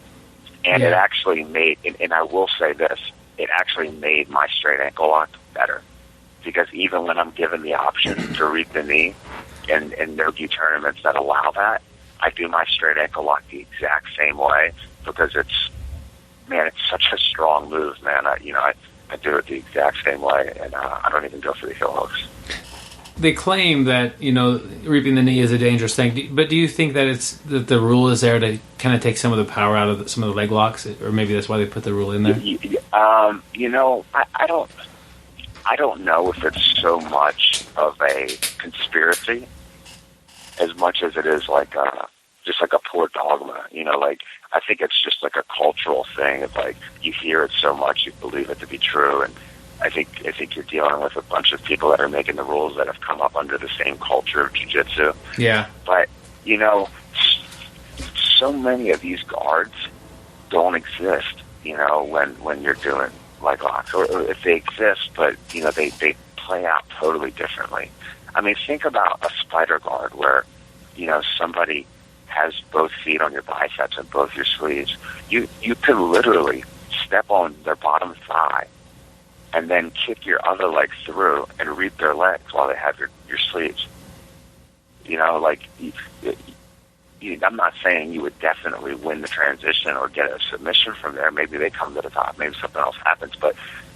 And it actually made, and I will say this, it actually made my straight ankle lock better. Because even when I'm given the option to reap the knee in no-gi tournaments that allow that, I do my straight ankle lock the exact same way, because it's such a strong move, man. I do it the exact same way, and I don't even go for the heel hooks. They claim that reaping the knee is a dangerous thing, but do you think that that the rule is there to kind of take some of the power out of some of the leg locks, or maybe that's why they put the rule in there? I don't know if it's so much of a conspiracy as much as it is like just like a poor dogma. I think it's just like a cultural thing. It's like you hear it so much, you believe it to be true, and I think you're dealing with a bunch of people that are making the rules that have come up under the same culture of jiu-jitsu. Yeah. But, so many of these guards don't exist, when you're doing leg locks. Or if they exist, but, they play out totally differently. I mean, think about a spider guard where, somebody has both feet on your biceps and both your sleeves. You could literally step on their bottom thigh and then kick your other leg through and reap their legs while they have your sleeves. I'm not saying you would definitely win the transition or get a submission from there. Maybe they come to the top. Maybe something else happens. But,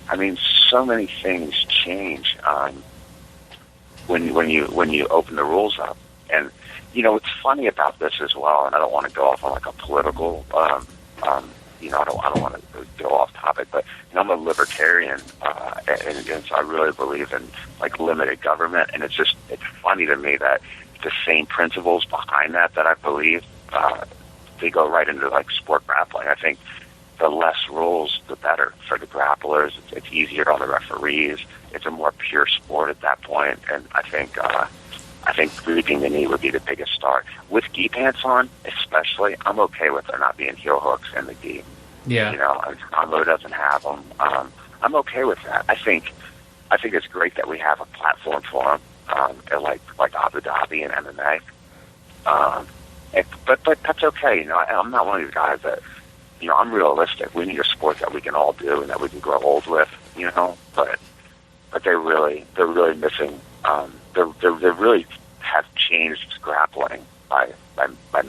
I mean, so many things change when you open the rules up. And, what's funny about this as well, and I don't want to go off on like a political I don't want to go off topic, but I'm a libertarian, and so I really believe in like limited government. And it's funny to me that the same principles behind that I believe they go right into like sport grappling. I think the less rules, the better for the grapplers. It's easier on the referees. It's a more pure sport at that point, and I think reaping the knee would be the biggest start. With gi pants on, especially, I'm okay with there not being heel hooks in the gi. Yeah. Combo doesn't have them. I'm okay with that. I think it's great that we have a platform for them, like Abu Dhabi and MMA. But that's okay. I'm not one of these guys that, I'm realistic. We need a sport that we can all do and that we can grow old with. But they're really missing. They really have changed grappling by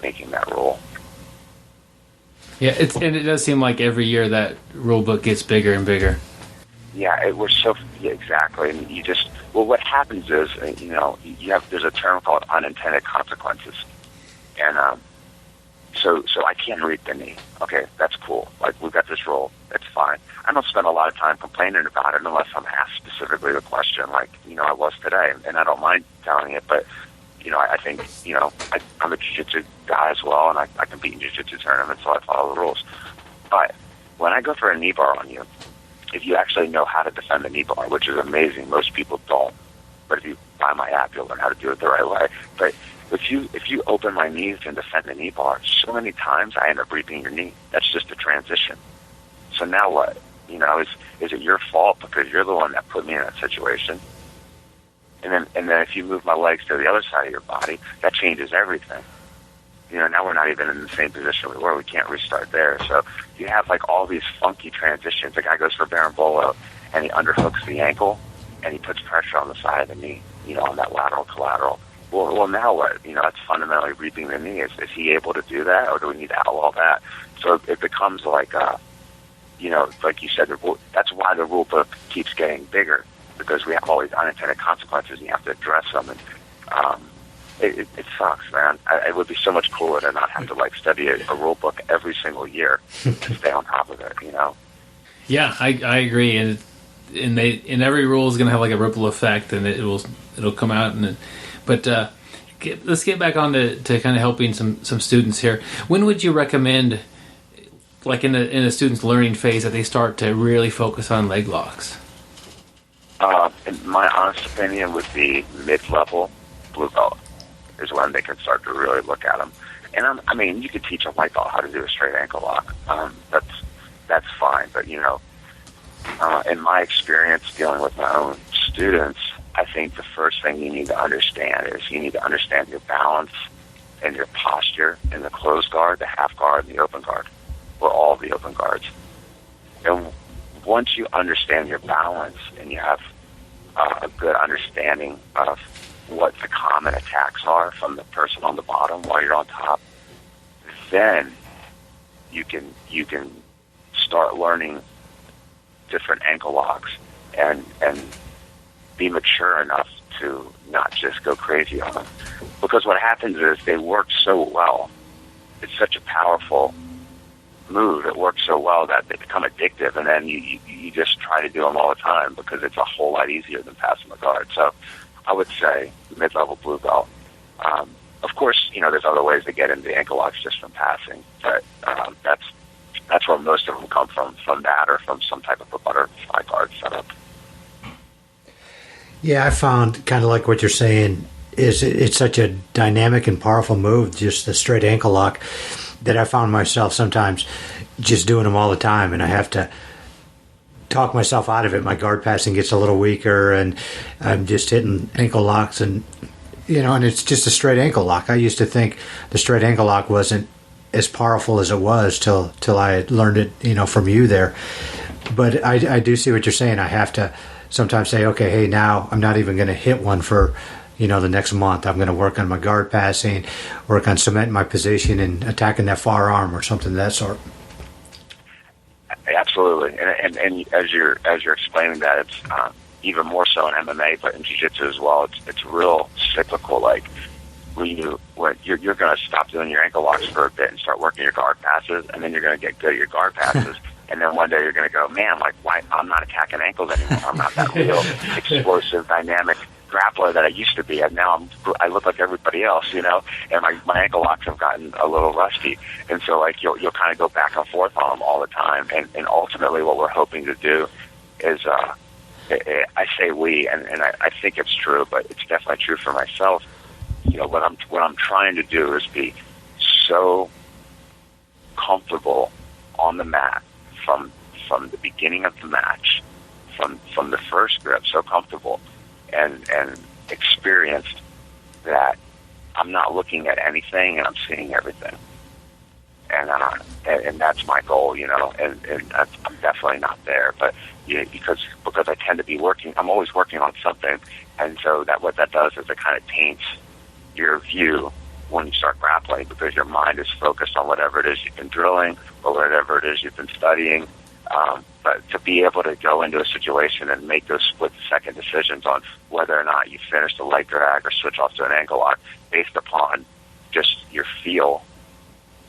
making that rule. Yeah, and it does seem like every year that rule book gets bigger and bigger. Yeah, exactly. And what happens is, there's a term called unintended consequences, and so I can't reap the knee. Okay, that's cool. Like, we've got this rule. It's fine. I don't spend a lot of time complaining about it unless I'm asked specifically the question, like, I was today, and I don't mind telling it, but, I think, I'm a jiu-jitsu guy as well, and I compete in jiu-jitsu tournaments, so I follow the rules. But when I go for a knee bar on you, if you actually know how to defend the knee bar, which is amazing, most people don't, but if you buy my app, you'll learn how to do it the right way. But if you open my knees and defend the knee bar, so many times I end up reaping your knee. That's just a transition. So now what? Is it your fault because you're the one that put me in that situation? And then if you move my legs to the other side of your body, that changes everything. Now we're not even in the same position we were. We can't restart there. So you have like all these funky transitions. The guy goes for Berimbolo and he underhooks the ankle and he puts pressure on the side of the knee, on that lateral collateral. Well, now what? It's fundamentally reaping the knee. Is he able to do that, or do we need to outlaw that? So it becomes like, like you said, that's why the rule book keeps getting bigger. because we have all these unintended consequences and you have to address them. And it sucks, man. It would be so much cooler to not have to like study a rule book every single year to stay on top of it, you know? Yeah, I agree. And every rule is going to have like a ripple effect, and it'll come out. But let's get back on to kind of helping some students here. When would you recommend, like in a student's learning phase, that they start to really focus on leg locks? In my honest opinion, would be mid-level blue belt is when they can start to really look at them. And I mean, you could teach a white belt how to do a straight ankle lock. That's fine. But you know, in my experience dealing with my own students, I think the first thing you need to understand is you need to understand your balance and your posture in the closed guard, the half guard, and the open guard, or all the open guards. And once you understand your balance and you have a good understanding of what the common attacks are from the person on the bottom while you're on top, then you can start learning different ankle locks and be mature enough to not just go crazy on them. Because what happens is they work so well. It's such a powerful move. It works so well that they become addictive, and then you just try to do them all the time because it's a whole lot easier than passing the guard. So I would say mid-level blue belt. Of course, you know, there's other ways to get into the ankle locks just from passing, but that's where most of them come from that or from some type of a butterfly guard setup. Yeah, I found kind of like what you're saying is it's such a dynamic and powerful move, just the straight ankle lock, that I found myself sometimes just doing them all the time, and I have to talk myself out of it. My guard passing gets a little weaker, and I'm just hitting ankle locks, and you know, and it's just a straight ankle lock. I used to think the straight ankle lock wasn't as powerful as it was till I learned it, you know, from you there. But I do see what you're saying. I have to sometimes say, okay, hey, now I'm not even going to hit one for, you know, the next month. I'm going to work on my guard passing, work on cementing my position and attacking that far arm or something of that sort. Absolutely, and as you're explaining that, it's even more so in MMA, but in Jiu-Jitsu as well. It's real cyclical. Like when you're going to stop doing your ankle locks for a bit and start working your guard passes, and then you're going to get good at your guard passes. And then one day you're going to go, man, like, why I'm not attacking ankles anymore. I'm not that real explosive, dynamic grappler that I used to be. And now I look like everybody else, you know, and my ankle locks have gotten a little rusty. And so, like, you'll kind of go back and forth on them all the time. And ultimately what we're hoping to do is, I say we, and I think it's true, but it's definitely true for myself. You know, what I'm trying to do is be so comfortable on the mat from the beginning of the match, from the first grip, so comfortable and experienced that I'm not looking at anything and I'm seeing everything. And that's my goal, you know, and I'm definitely not there, but you know, because I tend to be I'm always working on something, and so what that does is it kind of taints your view when you start grappling, because your mind is focused on whatever it is you've been drilling or whatever it is you've been studying. But to be able to go into a situation and make those split-second decisions on whether or not you finish the leg drag or switch off to an ankle lock based upon just your feel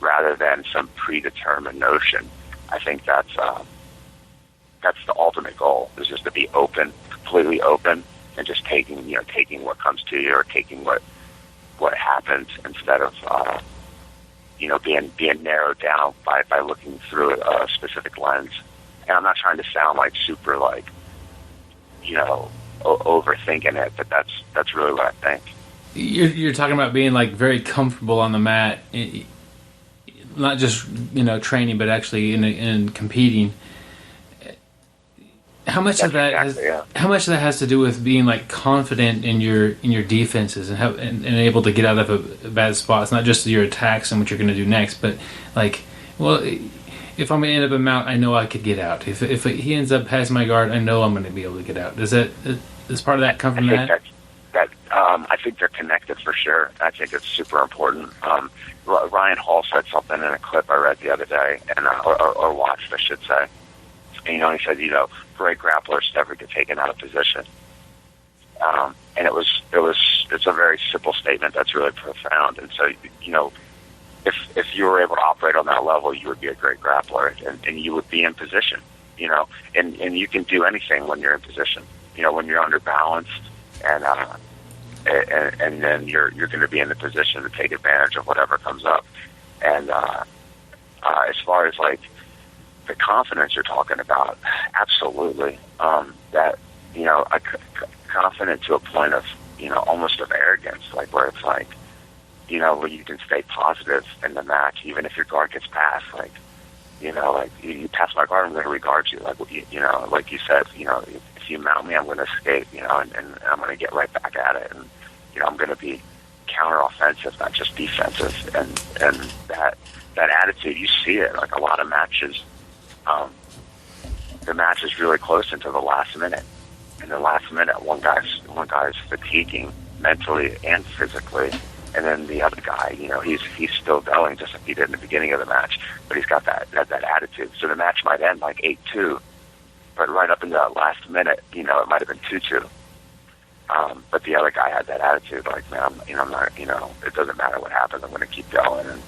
rather than some predetermined notion, I think that's the ultimate goal, is just to be open, completely open, and just taking what comes to you or taking what happens instead of you know, being narrowed down by looking through a specific lens. And I'm not trying to sound like super, like, you know, overthinking it, but that's really what I think. You're talking about being like very comfortable on the mat, not just, you know, training, but actually in competing. How much of that has to do with being like confident in your defenses and able to get out of a bad spot? It's not just your attacks and what you're going to do next, but like, well, if I'm going to end up in mount, I know I could get out. If he ends up passing my guard, I know I'm going to be able to get out. Does part of that come from that? I think they're connected for sure. I think it's super important. Ryan Hall said something in a clip I read the other day, and or watched, I should say. And, you know, he said, you know, great grapplers never get taken out of position. And it's a very simple statement that's really profound. And so, if you were able to operate on that level, you would be a great grappler, and you would be in position, and you can do anything when you're in position, when you're underbalanced, and then you're going to be in the position to take advantage of whatever comes up. And as far as like the confidence you're talking about, absolutely, that, confident to a point of, almost of arrogance, like where it's like, where you can stay positive in the match, even if your guard gets passed, like, like you pass my guard, I'm going to regard you. Like, like you said, if you mount me, I'm going to escape, and I'm going to get right back at it. And, I'm going to be counter-offensive, not just defensive. And that attitude, you see it, like a lot of matches, the match is really close into the last minute. In the last minute, one guy's fatiguing mentally and physically, and then the other guy, he's still going just like he did in the beginning of the match, but he's got that attitude. So the match might end like 8-2, but right up in the last minute, it might have been 2-2. But the other guy had that attitude, like, man, I'm not, it doesn't matter what happens, I'm going to keep going, and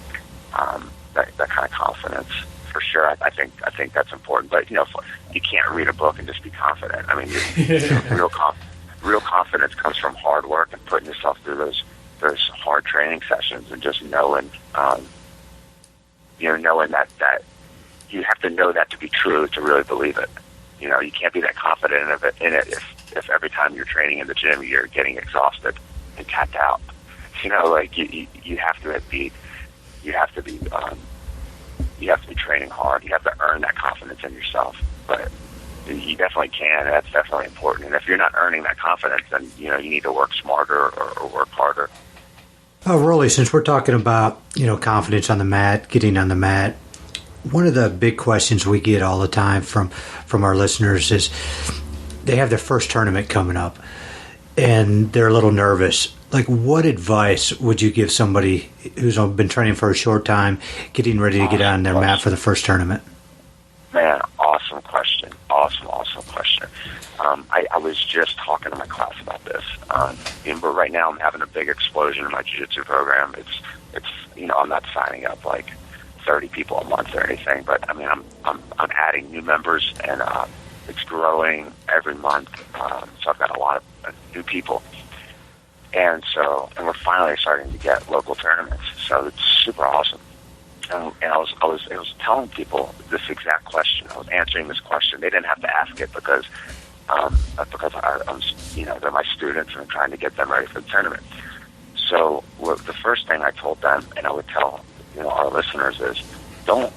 that kind of confidence. For sure, I think that's important. But you can't read a book and just be confident. I mean, real confidence comes from hard work and putting yourself through those hard training sessions, and just knowing, knowing that you have to know that to be true to really believe it. You can't be that confident in it if every time you're training in the gym you're getting exhausted and tapped out. Like you have to be. You have to be training hard. You have to earn that confidence in yourself. But you definitely can, and that's definitely important. And if you're not earning that confidence, then you need to work smarter or work harder. Roli, since we're talking about confidence on the mat, getting on the mat, one of the big questions we get all the time from our listeners is they have their first tournament coming up, and they're a little nervous. Like, what advice would you give somebody who's been training for a short time, getting ready to get on their mat for the first tournament? Man, awesome question. Awesome question. I was just talking to my class about this. But right now I'm having a big explosion in my jiu-jitsu program. It's I'm not signing up like 30 people a month or anything, but I mean, I'm adding new members, and it's growing every month. So I've got a lot of new people. And we're finally starting to get local tournaments. So it's super awesome. And I was telling people this exact question. I was answering this question. They didn't have to ask it because I'm they're my students, and I'm trying to get them ready for the tournament. So the first thing I told them, and I would tell our listeners, is don't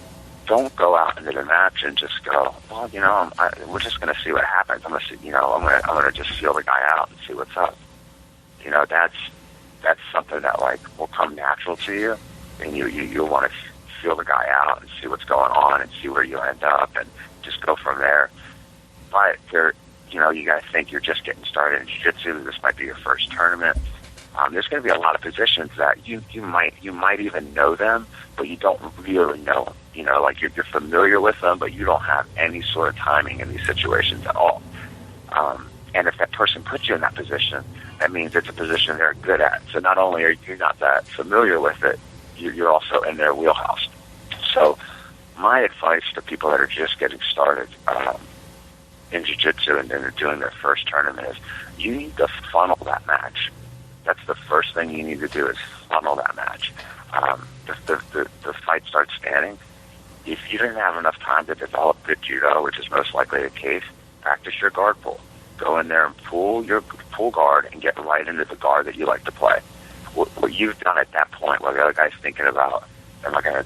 go out into the match and just go, well, we're just going to see what happens. I'm going to just feel the guy out and see what's up. That's something that like will come natural to you, and you'll want to feel the guy out and see what's going on and see where you end up, and just go from there. But you guys think you're just getting started in jiu-jitsu. This might be your first tournament. There's going to be a lot of positions that you might even know them, but you don't really know them. Like you're familiar with them, but you don't have any sort of timing in these situations at all. And if that person puts you in that position, that means it's a position they're good at. So not only are you not that familiar with it, you're also in their wheelhouse. So my advice to people that are just getting started in jiu-jitsu and then they're doing their first tournament is you need to funnel that match. That's the first thing you need to do, is funnel that match. The fight starts standing. If you didn't have enough time to develop good judo, which is most likely the case, practice your guard pull. Go in there and pull guard and get right into the guard that you like to play. What you've done at that point, while the other guy's thinking about, am I going to,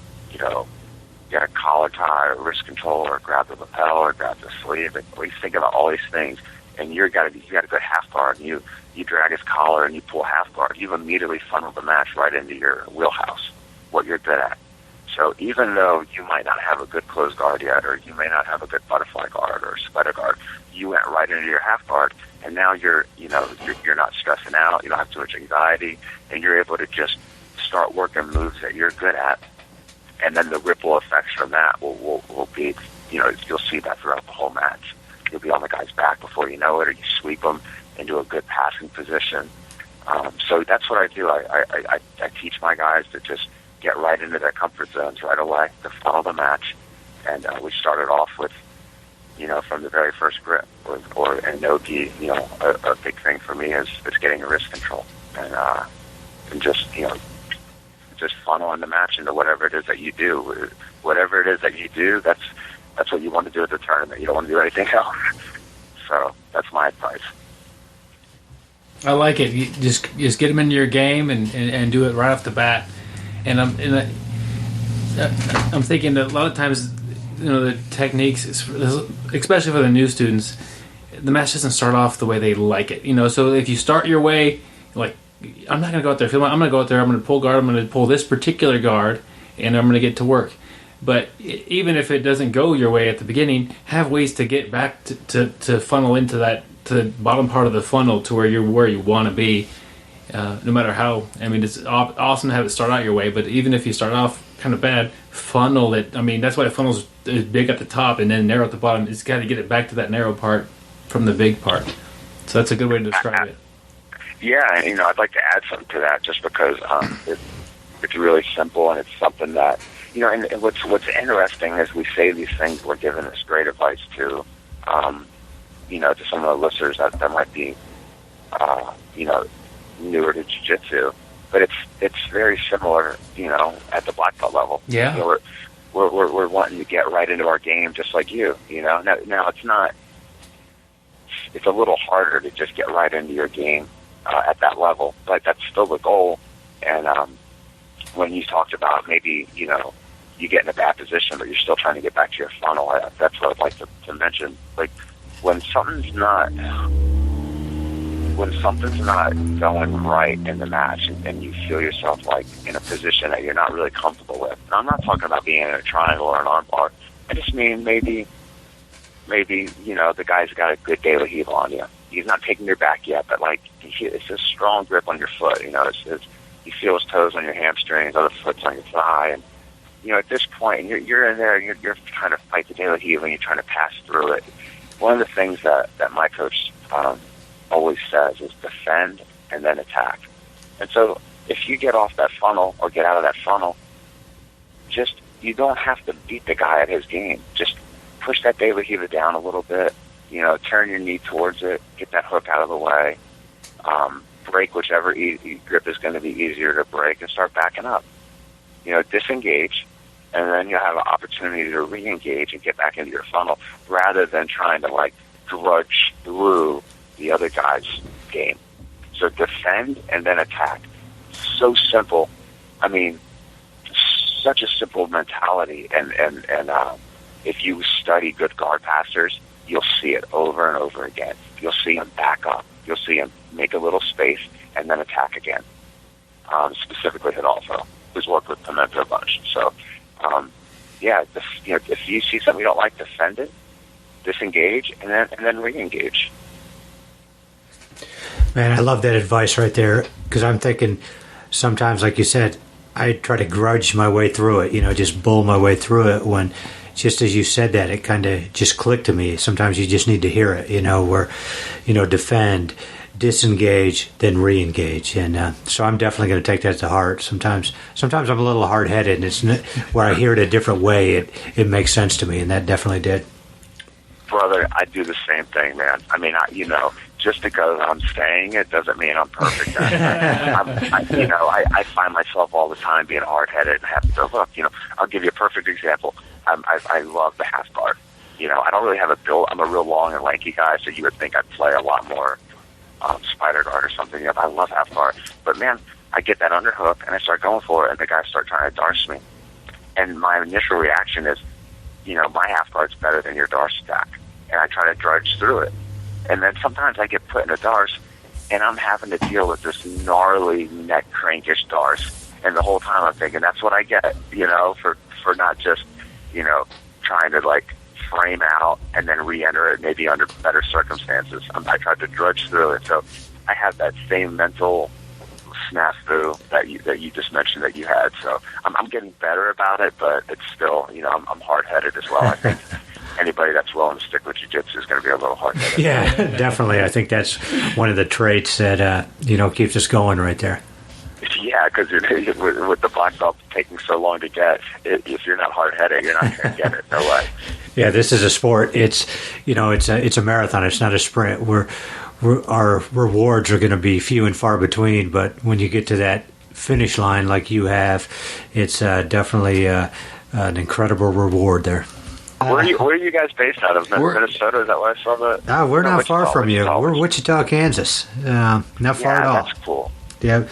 get a collar tie or wrist control or grab the lapel or grab the sleeve? And he's thinking about all these things, and you got a good half guard, and you drag his collar and you pull half guard. You've immediately funneled the match right into your wheelhouse, what you're good at. So even though you might not have a good closed guard yet, or you may not have a good butterfly guard or spider guard, you went right into your half guard, and now you're not stressing out. You don't have too much anxiety, and you're able to just start working moves that you're good at, and then the ripple effects from that will be, you'll see that throughout the whole match. you'll be on the guy's back before you know it, or you sweep them into a good passing position. So that's what I do. I teach my guys to just get right into their comfort zones right away, to follow the match. And we started off with, from the very first grip, and no-gi, a big thing for me is getting a wrist control. And just, just funneling the match into whatever it is that you do. Whatever it is that you do, that's what you want to do at the tournament. You don't want to do anything else. So that's my advice. I like it. You just get them into your game and do it right off the bat. And I'm thinking that a lot of times, the techniques, especially for the new students, the match doesn't start off the way they like it. So if you start your way, like, I'm not going to go out there. I'm going to go out there. I'm going to pull guard. I'm going to pull this particular guard, and I'm going to get to work. But even if it doesn't go your way at the beginning, have ways to get back to funnel into that, to the bottom part of the funnel, to where you want to be. No matter how, it's awesome to have it start out your way, but even if you start off kind of bad, funnel it. That's why the funnel's is big at the top and then narrow at the bottom. It's got to get it back to that narrow part from the big part. So that's a good way to describe it. Yeah, I'd like to add something to that, just because it's really simple, and it's something that, and what's interesting is we say these things, we're giving this great advice to, to some of the listeners that might be, newer to jiu-jitsu, but it's very similar, at the black belt level. Yeah. We're wanting to get right into our game, just like you. Now it's not. It's a little harder to just get right into your game at that level, but that's still the goal. And when you talked about maybe you get in a bad position, but you're still trying to get back to your funnel, that's what I'd like to mention. Like when something's not going right in the match, and you feel yourself like in a position that you're not really comfortable with. And I'm not talking about being in a triangle or an arm bar. I just mean maybe the guy's got a good De La Heel on you. He's not taking your back yet, but like it's a strong grip on your foot. You feel his toes on your hamstrings, other foot's on your thigh, and at this point you're in there, and you're trying to fight the De La Heel, and you're trying to pass through it. One of the things that my coach always says is defend and then attack. And so if you get off that funnel or get out of that funnel, you don't have to beat the guy at his game. Just push that De La Heel down a little bit, turn your knee towards it, get that hook out of the way, break whichever grip is going to be easier to break, and start backing up. Disengage, and then you'll have an opportunity to re-engage and get back into your funnel, rather than trying to drudge through the other guy's game. So defend and then attack. So simple. Such a simple mentality. And if you study good guard passers, you'll see it over and over again. You'll see them back up. You'll see them make a little space and then attack again. Specifically Hidalgo, who's worked with Pimento a bunch. So, if you see something you don't like, defend it, disengage, and then re-engage. Man, I love that advice right there, because I'm thinking sometimes, like you said, I try to grudge my way through it, just bull my way through it, when just as you said that, it kind of just clicked to me. Sometimes you just need to hear it, where, defend, disengage, then re-engage. And so I'm definitely going to take that to heart. Sometimes I'm a little hard-headed, and it's where I hear it a different way, it makes sense to me, and that definitely did. Brother, I do the same thing, man. Just because I'm saying it doesn't mean I'm perfect. I find myself all the time being hard-headed and have to go, look, I'll give you a perfect example. I love the half guard. I don't really have a build. I'm a real long and lanky guy, so you would think I'd play a lot more spider guard or something. I love half guard. But, man, I get that underhook, and I start going for it, and the guys start trying to darce me. And my initial reaction is, my half guard's better than your darce attack. And I try to drudge through it. And then sometimes I get put in a darce, and I'm having to deal with this gnarly neck crankish darce. And the whole time I'm thinking, that's what I get, for not just, trying to, frame out and then re-enter it maybe under better circumstances. I tried to drudge through it. So I have that same mental snafu that you just mentioned that you had. So I'm getting better about it, but it's still, I'm hard-headed as well, I think. anybody that's willing to stick with jiu-jitsu is going to be a little hard-headed. Yeah, definitely. I think that's one of the traits that keeps us going right there. Yeah, because with the black belt taking so long to get, if you're not hard-headed, you're not going to get it. No way. Yeah, this is a sport. It's it's a marathon. It's not a sprint. Our rewards are going to be few and far between. But when you get to that finish line like you have, it's definitely an incredible reward there. Where are you guys based out of? Minnesota? Is that where I saw that? We're not far from you. We're Wichita, Kansas. Not far at all. That's cool. Yeah.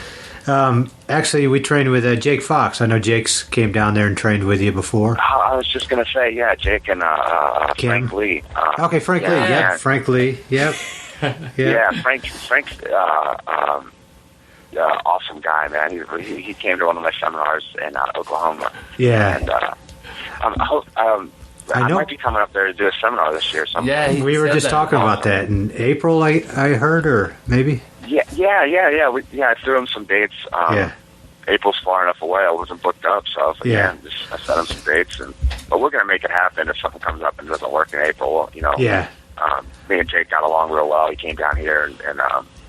Actually, we trained with Jake Fox. I know Jake's came down there and trained with you before. I was just going to say, yeah, Jake and Frank Lee. Okay, Frank Lee. Yep, Frank Lee. Yep. Yeah, Frank's awesome guy, man. He came to one of my seminars in Oklahoma. Yeah. And I might be coming up there to do a seminar this year. We were just talking about that in April, I heard, or maybe? Yeah. I threw him some dates. April's far enough away. I wasn't booked up, so I was like, I sent him some dates. But we're going to make it happen if something comes up and doesn't work in April. Yeah. Me and Jake got along real well. He came down here, and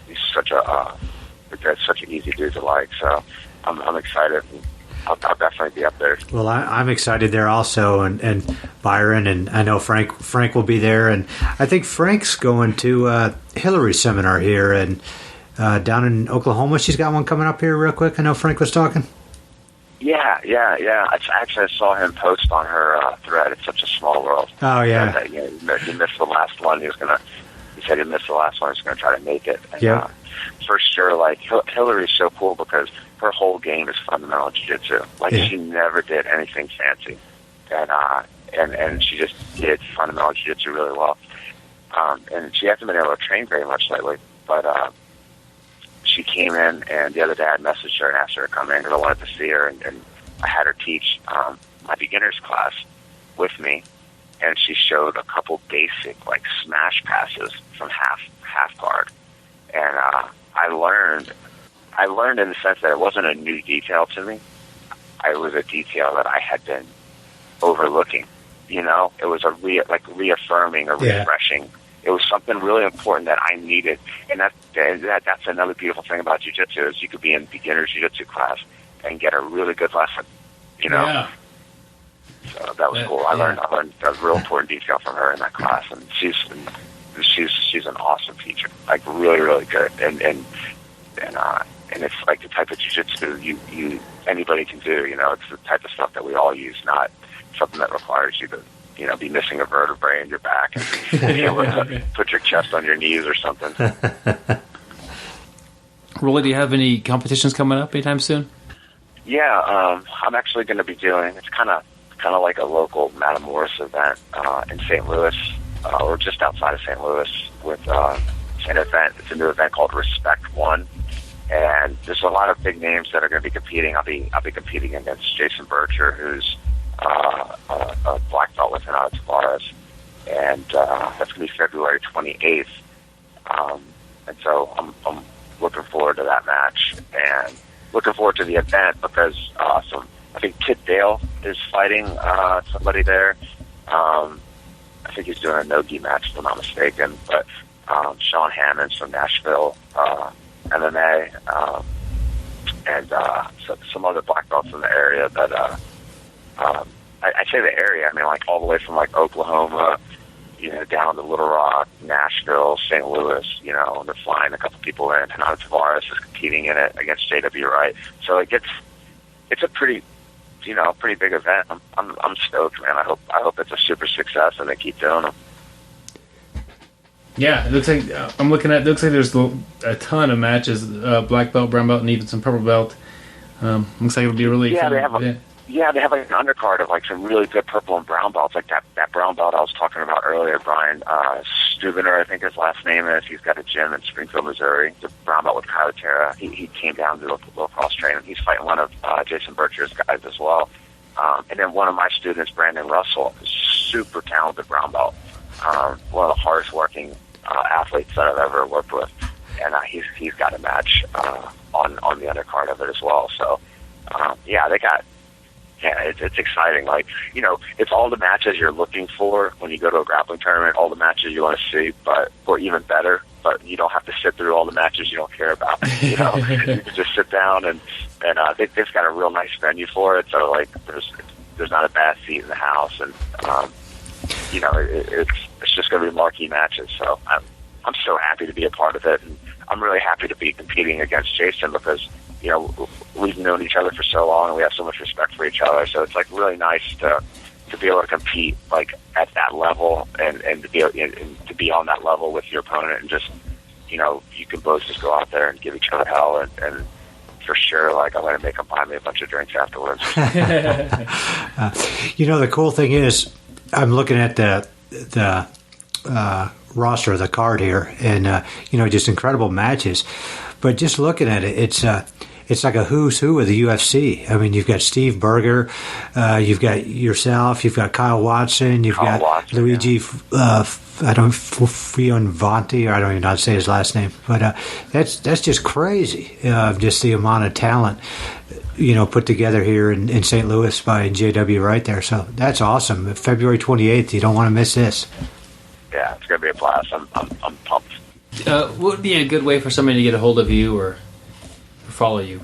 he's such an easy dude to like. So I'm excited. I'll definitely be up there. Well, I'm excited there also, and Byron, and I know Frank will be there, and I think Frank's going to Hillary's seminar here and down in Oklahoma. She's got one coming up here real quick. I know Frank was talking. Yeah. I saw him post on her thread. It's such a small world. Oh yeah. He missed the last one. He said he missed the last one. He's going to try to make it. And, for sure, like Hillary's so cool because her whole game is fundamental jiu-jitsu. She never did anything fancy, and she just did fundamental jiu-jitsu really well. And she hasn't been able to train very much lately, but she came in, and the other day I messaged her and asked her to come in because I wanted to see her, and I had her teach my beginners class with me, and she showed a couple basic smash passes from half guard, and I learned in the sense that it wasn't a new detail to me. It was a detail that I had been overlooking. It was a reaffirming or refreshing. It was something really important that I needed, and that's another beautiful thing about jiu-jitsu is you could be in beginner's jiu-jitsu class and get a really good lesson. Yeah. So that was cool. I learned a real important detail from her in that class, and she's an awesome teacher. Really, really good, and it's the type of jiu-jitsu you anybody can do. It's the type of stuff that we all use, not something that requires you to be missing a vertebrae in your back and be able to put your chest on your knees or something. Rolly, do you have any competitions coming up anytime soon? Yeah, I'm actually going to be doing. It's kind of like a local Matamoros event in St. Louis, or just outside of St. Louis, with an event. It's a new event called Respect One, and there's a lot of big names that are going to be competing. I'll be competing against Jason Bircher, who's a black belt with Untitled Chapter, and that's going to be February 28th. And so I'm looking forward to that match and looking forward to the event because I think Kit Dale is fighting somebody there. I think he's doing a no-gi match, if I'm not mistaken. But Sean Hammond's from Nashville, MMA, and some other black belts in the area that I say the area, I mean all the way from Oklahoma, down to Little Rock, Nashville, St. Louis, they're flying a couple people in. Renato Tavares is competing in it against J.W. Wright. So it's a pretty big event. I'm stoked, man. I hope it's a super success and they keep doing them. Yeah, it looks like I'm looking at. It looks like there's a ton of matches: black belt, brown belt, and even some purple belt. Looks like it'll be really fun. They have an undercard of some really good purple and brown belts, like that brown belt I was talking about earlier, Brian Stubiner, I think his last name is. He's got a gym in Springfield, Missouri. The brown belt with Kyle Terra. He came down to do a little cross training. He's fighting one of Jason Bircher's guys as well. And then one of my students, Brandon Russell, is super talented brown belt. One of the hardest working athletes that I've ever worked with, and he's got a match on the undercard of it as well. So they yeah, it's exciting. Like, it's all the matches you're looking for when you go to a grappling tournament, all the matches you want to see, or even better, but you don't have to sit through all the matches you don't care about. You can just sit down and they've got a real nice venue for it. So like, there's not a bad seat in the house, and it's just going to be marquee matches. So I'm so happy to be a part of it, and I'm really happy to be competing against Jason because we've known each other for so long and we have so much respect for each other. So it's like really nice to be able to compete like at that level and to be on that level with your opponent, and just you can both just go out there and give each other hell, and for sure, like, I'm going to make them buy me a bunch of drinks afterwards. The cool thing is, I'm looking at the roster, the card here, and just incredible matches. But just looking at it, it's like a who's who of the UFC. I mean, you've got Steve Berger, you've got yourself, you've got Kyle Watson, you've got Luigi. Fionvanti, or I don't even know how to say his last name, but that's just crazy. Just the amount of talent, put together here in St. Louis by JW right there. So that's awesome. February 28th, you don't want to miss this. Yeah, it's going to be a blast. I'm pumped. What would be a good way for somebody to get a hold of you or follow you?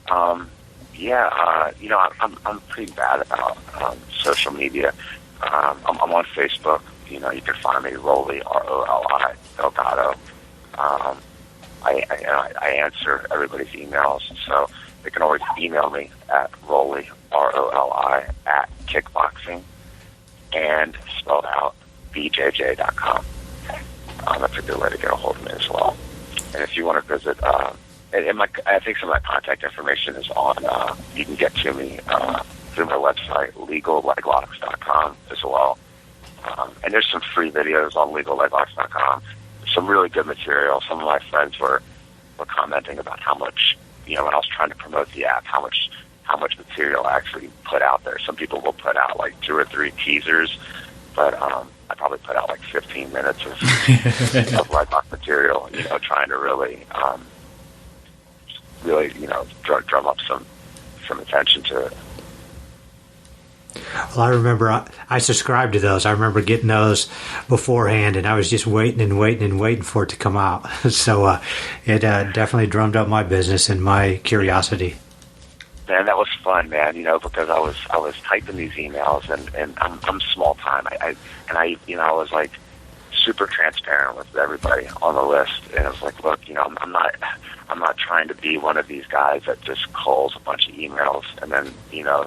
I'm pretty bad about social media. I'm on Facebook. You can find me, Roli, Roli Delgado. I answer everybody's emails, so they can always email me at Roli, Roli, at kickboxing, and spelled out, bjj.com. That's a good way to get a hold of me as well. And if you want to visit, I think some of my contact information is on, you can get to me through my website, legalleglocks.com as well. And there's some free videos on legalleglocks.com. Some really good material. Some of my friends were commenting about how much, when I was trying to promote the app, how much material I actually put out there. Some people will put out like 2 or 3 teasers, but I probably put out like 15 minutes of Leglock material, trying to really drum up some attention to it. Well, I remember I subscribed to those. I remember getting those beforehand, and I was just waiting for it to come out. So it definitely drummed up my business and my curiosity. Man, that was fun, man. Because I was typing these emails, and I'm small time. I was like super transparent with everybody on the list, and I was like, look, I'm not trying to be one of these guys that just calls a bunch of emails and then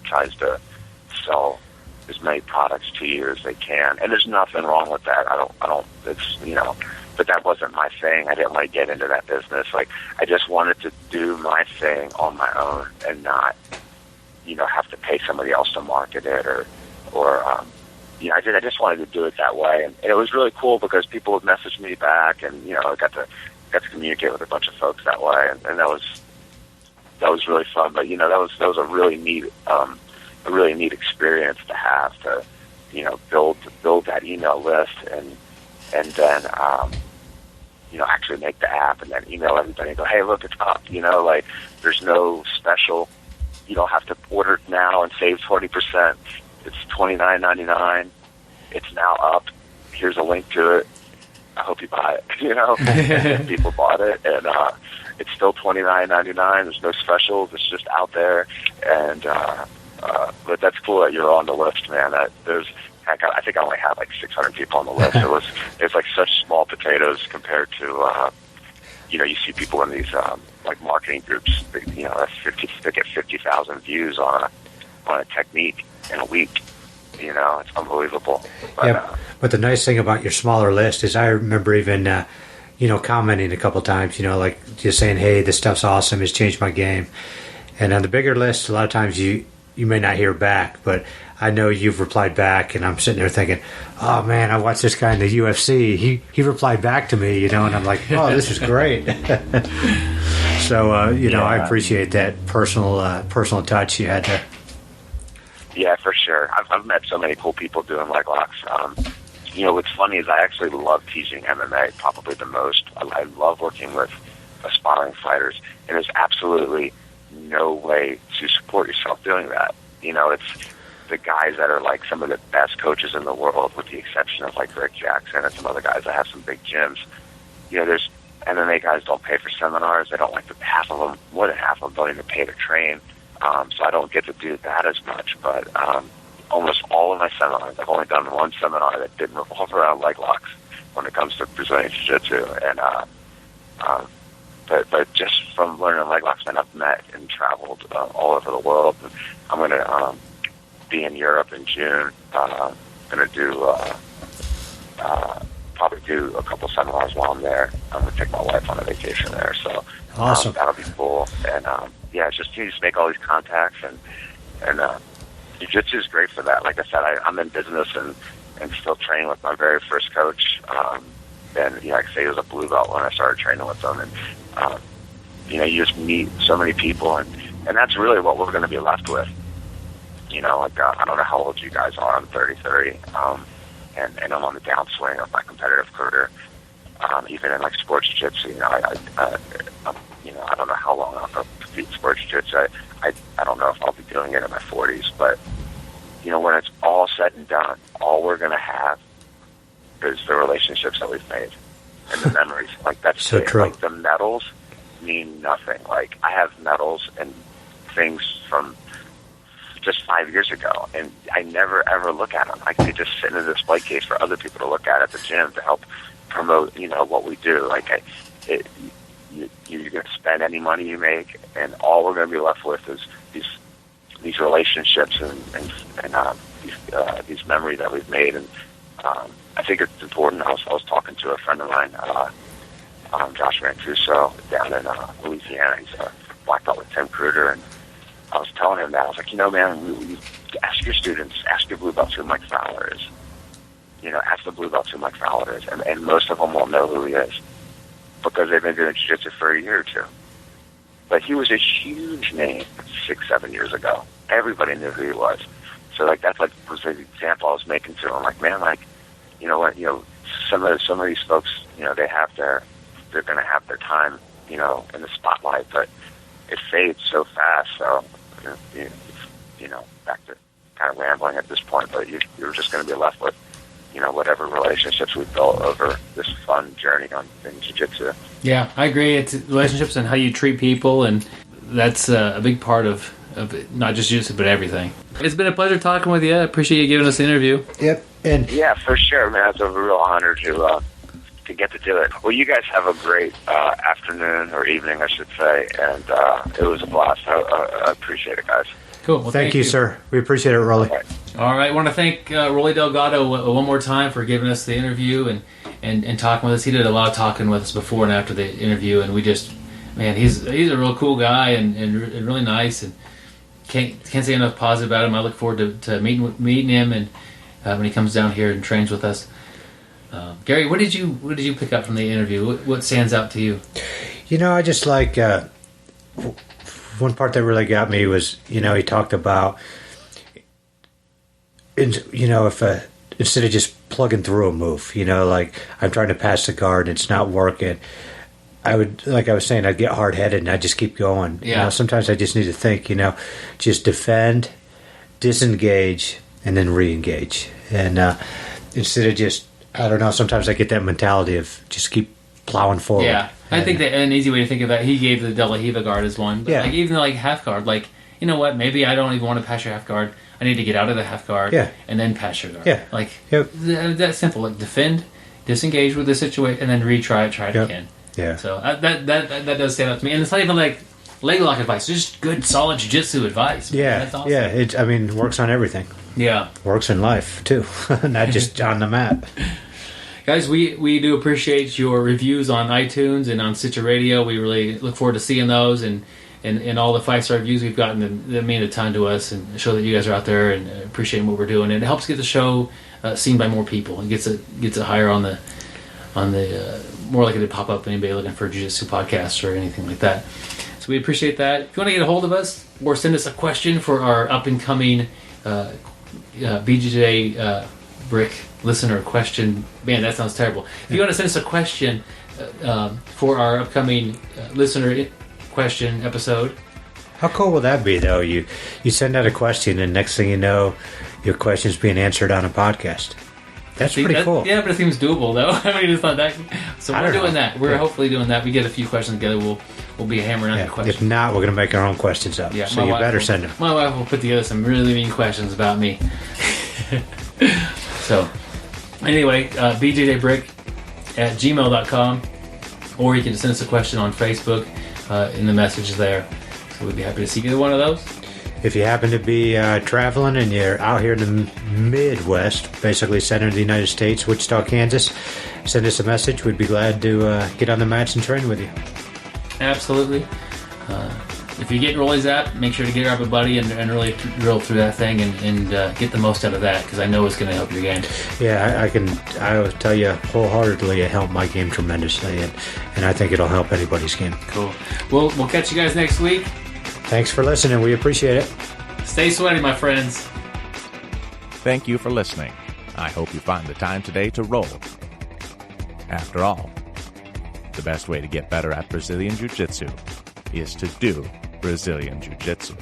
tries to sell as many products to you as they can. And there's nothing wrong with that. But that wasn't my thing. I didn't want to get into that business. Like, I just wanted to do my thing on my own and not, have to pay somebody else to market it or I just wanted to do it that way. And it was really cool because people would message me back, and, I got to communicate with a bunch of folks that way. And that was really fun. But, that was a really neat experience to have to, build that email list and then, actually make the app and then email everybody and go, hey, look, it's up, there's no special. You don't have to order it now and save 20%. It's $29.99. It's now up. Here's a link to it. I hope you buy it, And people bought it, and it's still $29.99. There's no specials. It's just out there, and but that's cool that you're on the list, man. I think I only had like 600 people on the list. It's like such small potatoes compared to, you see people in these like marketing groups. They get 50,000 views on a technique in a week. It's unbelievable. But the nice thing about your smaller list is I remember even, commenting a couple times, like just saying, hey, this stuff's awesome. It's changed my game. And on the bigger list, a lot of times you may not hear back, but I know you've replied back, and I'm sitting there thinking, oh man, I watched this guy in the UFC. He replied back to me, and I'm like, oh, this is great. So, I appreciate that personal touch you had there. Yeah, for sure. I've met so many cool people doing leg locks. What's funny is I actually love teaching MMA probably the most. I love working with aspiring fighters, and there's absolutely no way to support yourself doing that. It's the guys that are like some of the best coaches in the world, with the exception of like Rick Jackson and some other guys that have some big gyms. There's MMA guys don't pay for seminars. They don't like more than half of them don't even pay to train. So I don't get to do that as much. But almost all of my seminars, I've only done one seminar that didn't revolve around leg locks when it comes to Brazilian Jiu-Jitsu. And but just from learning leg locks, I've met and traveled all over the world. I'm going to be in Europe in June. Going to do probably do a couple seminars while I'm there. I'm going to take my wife on a vacation there, so awesome. That'll be cool. And it's just you just make all these contacts, and Jiu-Jitsu is great for that. Like I said, I'm in business and still training with my very first coach. And like I say, he was a blue belt when I started training with him, and you just meet so many people, and that's really what we're going to be left with. I don't know how old you guys are. I'm 33, and I'm on the downswing of my competitive career. Even in like sports jiu-jitsu, I don't know how long I'll compete in sports jiu-jitsu. I don't know if I'll be doing it in my 40s, but when it's all said and done, all we're going to have is the relationships that we've made and the memories. Like that's so true. Like the medals mean nothing. Like I have medals and things from just 5 years ago, and I never ever look at them. They just sit in a display case for other people to look at the gym to help promote, what we do. Like you're going to spend any money you make, and all we're going to be left with is these relationships and these memories that we've made. And I think it's important. I was talking to a friend of mine, Josh Mancuso, down in Louisiana. He's a black belt with Tim Kruger, and I was telling him that. I was like, man, you ask your students, ask your blue belts who Mike Fowler is. Ask the blue belts who Mike Fowler is, and most of them won't know who he is because they've been doing jiu-jitsu for a year or two. But he was a huge name 6-7 years ago. Everybody knew who he was. So that was the example I was making to him. Like, man, some of these folks, they're going to have their time, in the spotlight, but it fades so fast. So, back to kind of rambling at this point, but you're just going to be left with, whatever relationships we've built over this fun journey in jiu-jitsu. Yeah, I agree. It's relationships and how you treat people, and that's a big part of not just jiu-jitsu, but everything. It's been a pleasure talking with you. I appreciate you giving us the interview. Yep. And yeah, for sure, man. It's a real honor to get to do it. Well, you guys have a great afternoon or evening, I should say, and it was a blast. I appreciate it, guys. Cool. Well, thank you, sir. We appreciate it, Roli. All right. I want to thank Roli Delgado one more time for giving us the interview and talking with us. He did a lot of talking with us before and after the interview, and we just, man, he's a real cool guy and really nice, and can't say enough positive about him. I look forward to meeting him and when he comes down here and trains with us. Gary, what did you pick up from the interview? What stands out to you? I just like one part that really got me was he talked about if instead of just plugging through a move, like I'm trying to pass the guard and it's not working, like I was saying, I'd get hard headed and I'd just keep going. Yeah. Sometimes I just need to think, just defend, disengage, and then re-engage. And instead of just, I don't know, sometimes I get that mentality of just keep plowing forward. Yeah. I think that an easy way to think of that, he gave the De La Riva guard as one. But even half guard, you know what, maybe I don't even want to pass your half guard. I need to get out of the half guard and then pass your guard. Yeah. That's simple. Like defend, disengage with the situation, and then retry it again. Yeah. So that does stand out to me. And it's not even like leg lock advice. It's just good, solid jiu-jitsu advice. Yeah. That's awesome. Yeah. It works on everything. Yeah. Works in life, too. Not just on the mat. Guys, we do appreciate your reviews on iTunes and on Stitcher Radio. We really look forward to seeing those and all the 5-star reviews we've gotten. That mean a ton to us and show that you guys are out there and appreciating what we're doing. And it helps get the show seen by more people. It gets it higher on the more likely to pop up anybody looking for Jiu-Jitsu podcasts or anything like that. So we appreciate that. If you want to get a hold of us or send us a question for our up and coming BJJ Brick listener question. Man, that sounds terrible. If you want to send us a question for our upcoming listener question episode, How cool will that be, though? You send out a question, and next thing you know, your question's being answered on a podcast. That's pretty cool. Yeah, but it seems doable, though. I mean, it's not that. So we're doing that. We're hopefully doing that. We get a few questions together. We'll be hammering out the questions. If not, we're going to make our own questions up. Yeah, so you better send them. My wife will put together some really mean questions about me. So, anyway, bjjbrick@gmail.com, or you can send us a question on Facebook in the message there. So we'd be happy to see either one of those. If you happen to be traveling and you're out here in the Midwest, basically center of the United States, Wichita, Kansas, send us a message. We'd be glad to get on the mats and train with you. Absolutely. If you get Roli's app, make sure to grab a buddy and really drill through that thing and get the most out of that, because I know it's going to help your game. Yeah, I will tell you wholeheartedly, it helped my game tremendously, and I think it'll help anybody's game. Cool. We'll catch you guys next week. Thanks for listening. We appreciate it. Stay sweaty, my friends. Thank you for listening. I hope you find the time today to roll. After all, the best way to get better at Brazilian Jiu-Jitsu is to do Brazilian Jiu-Jitsu.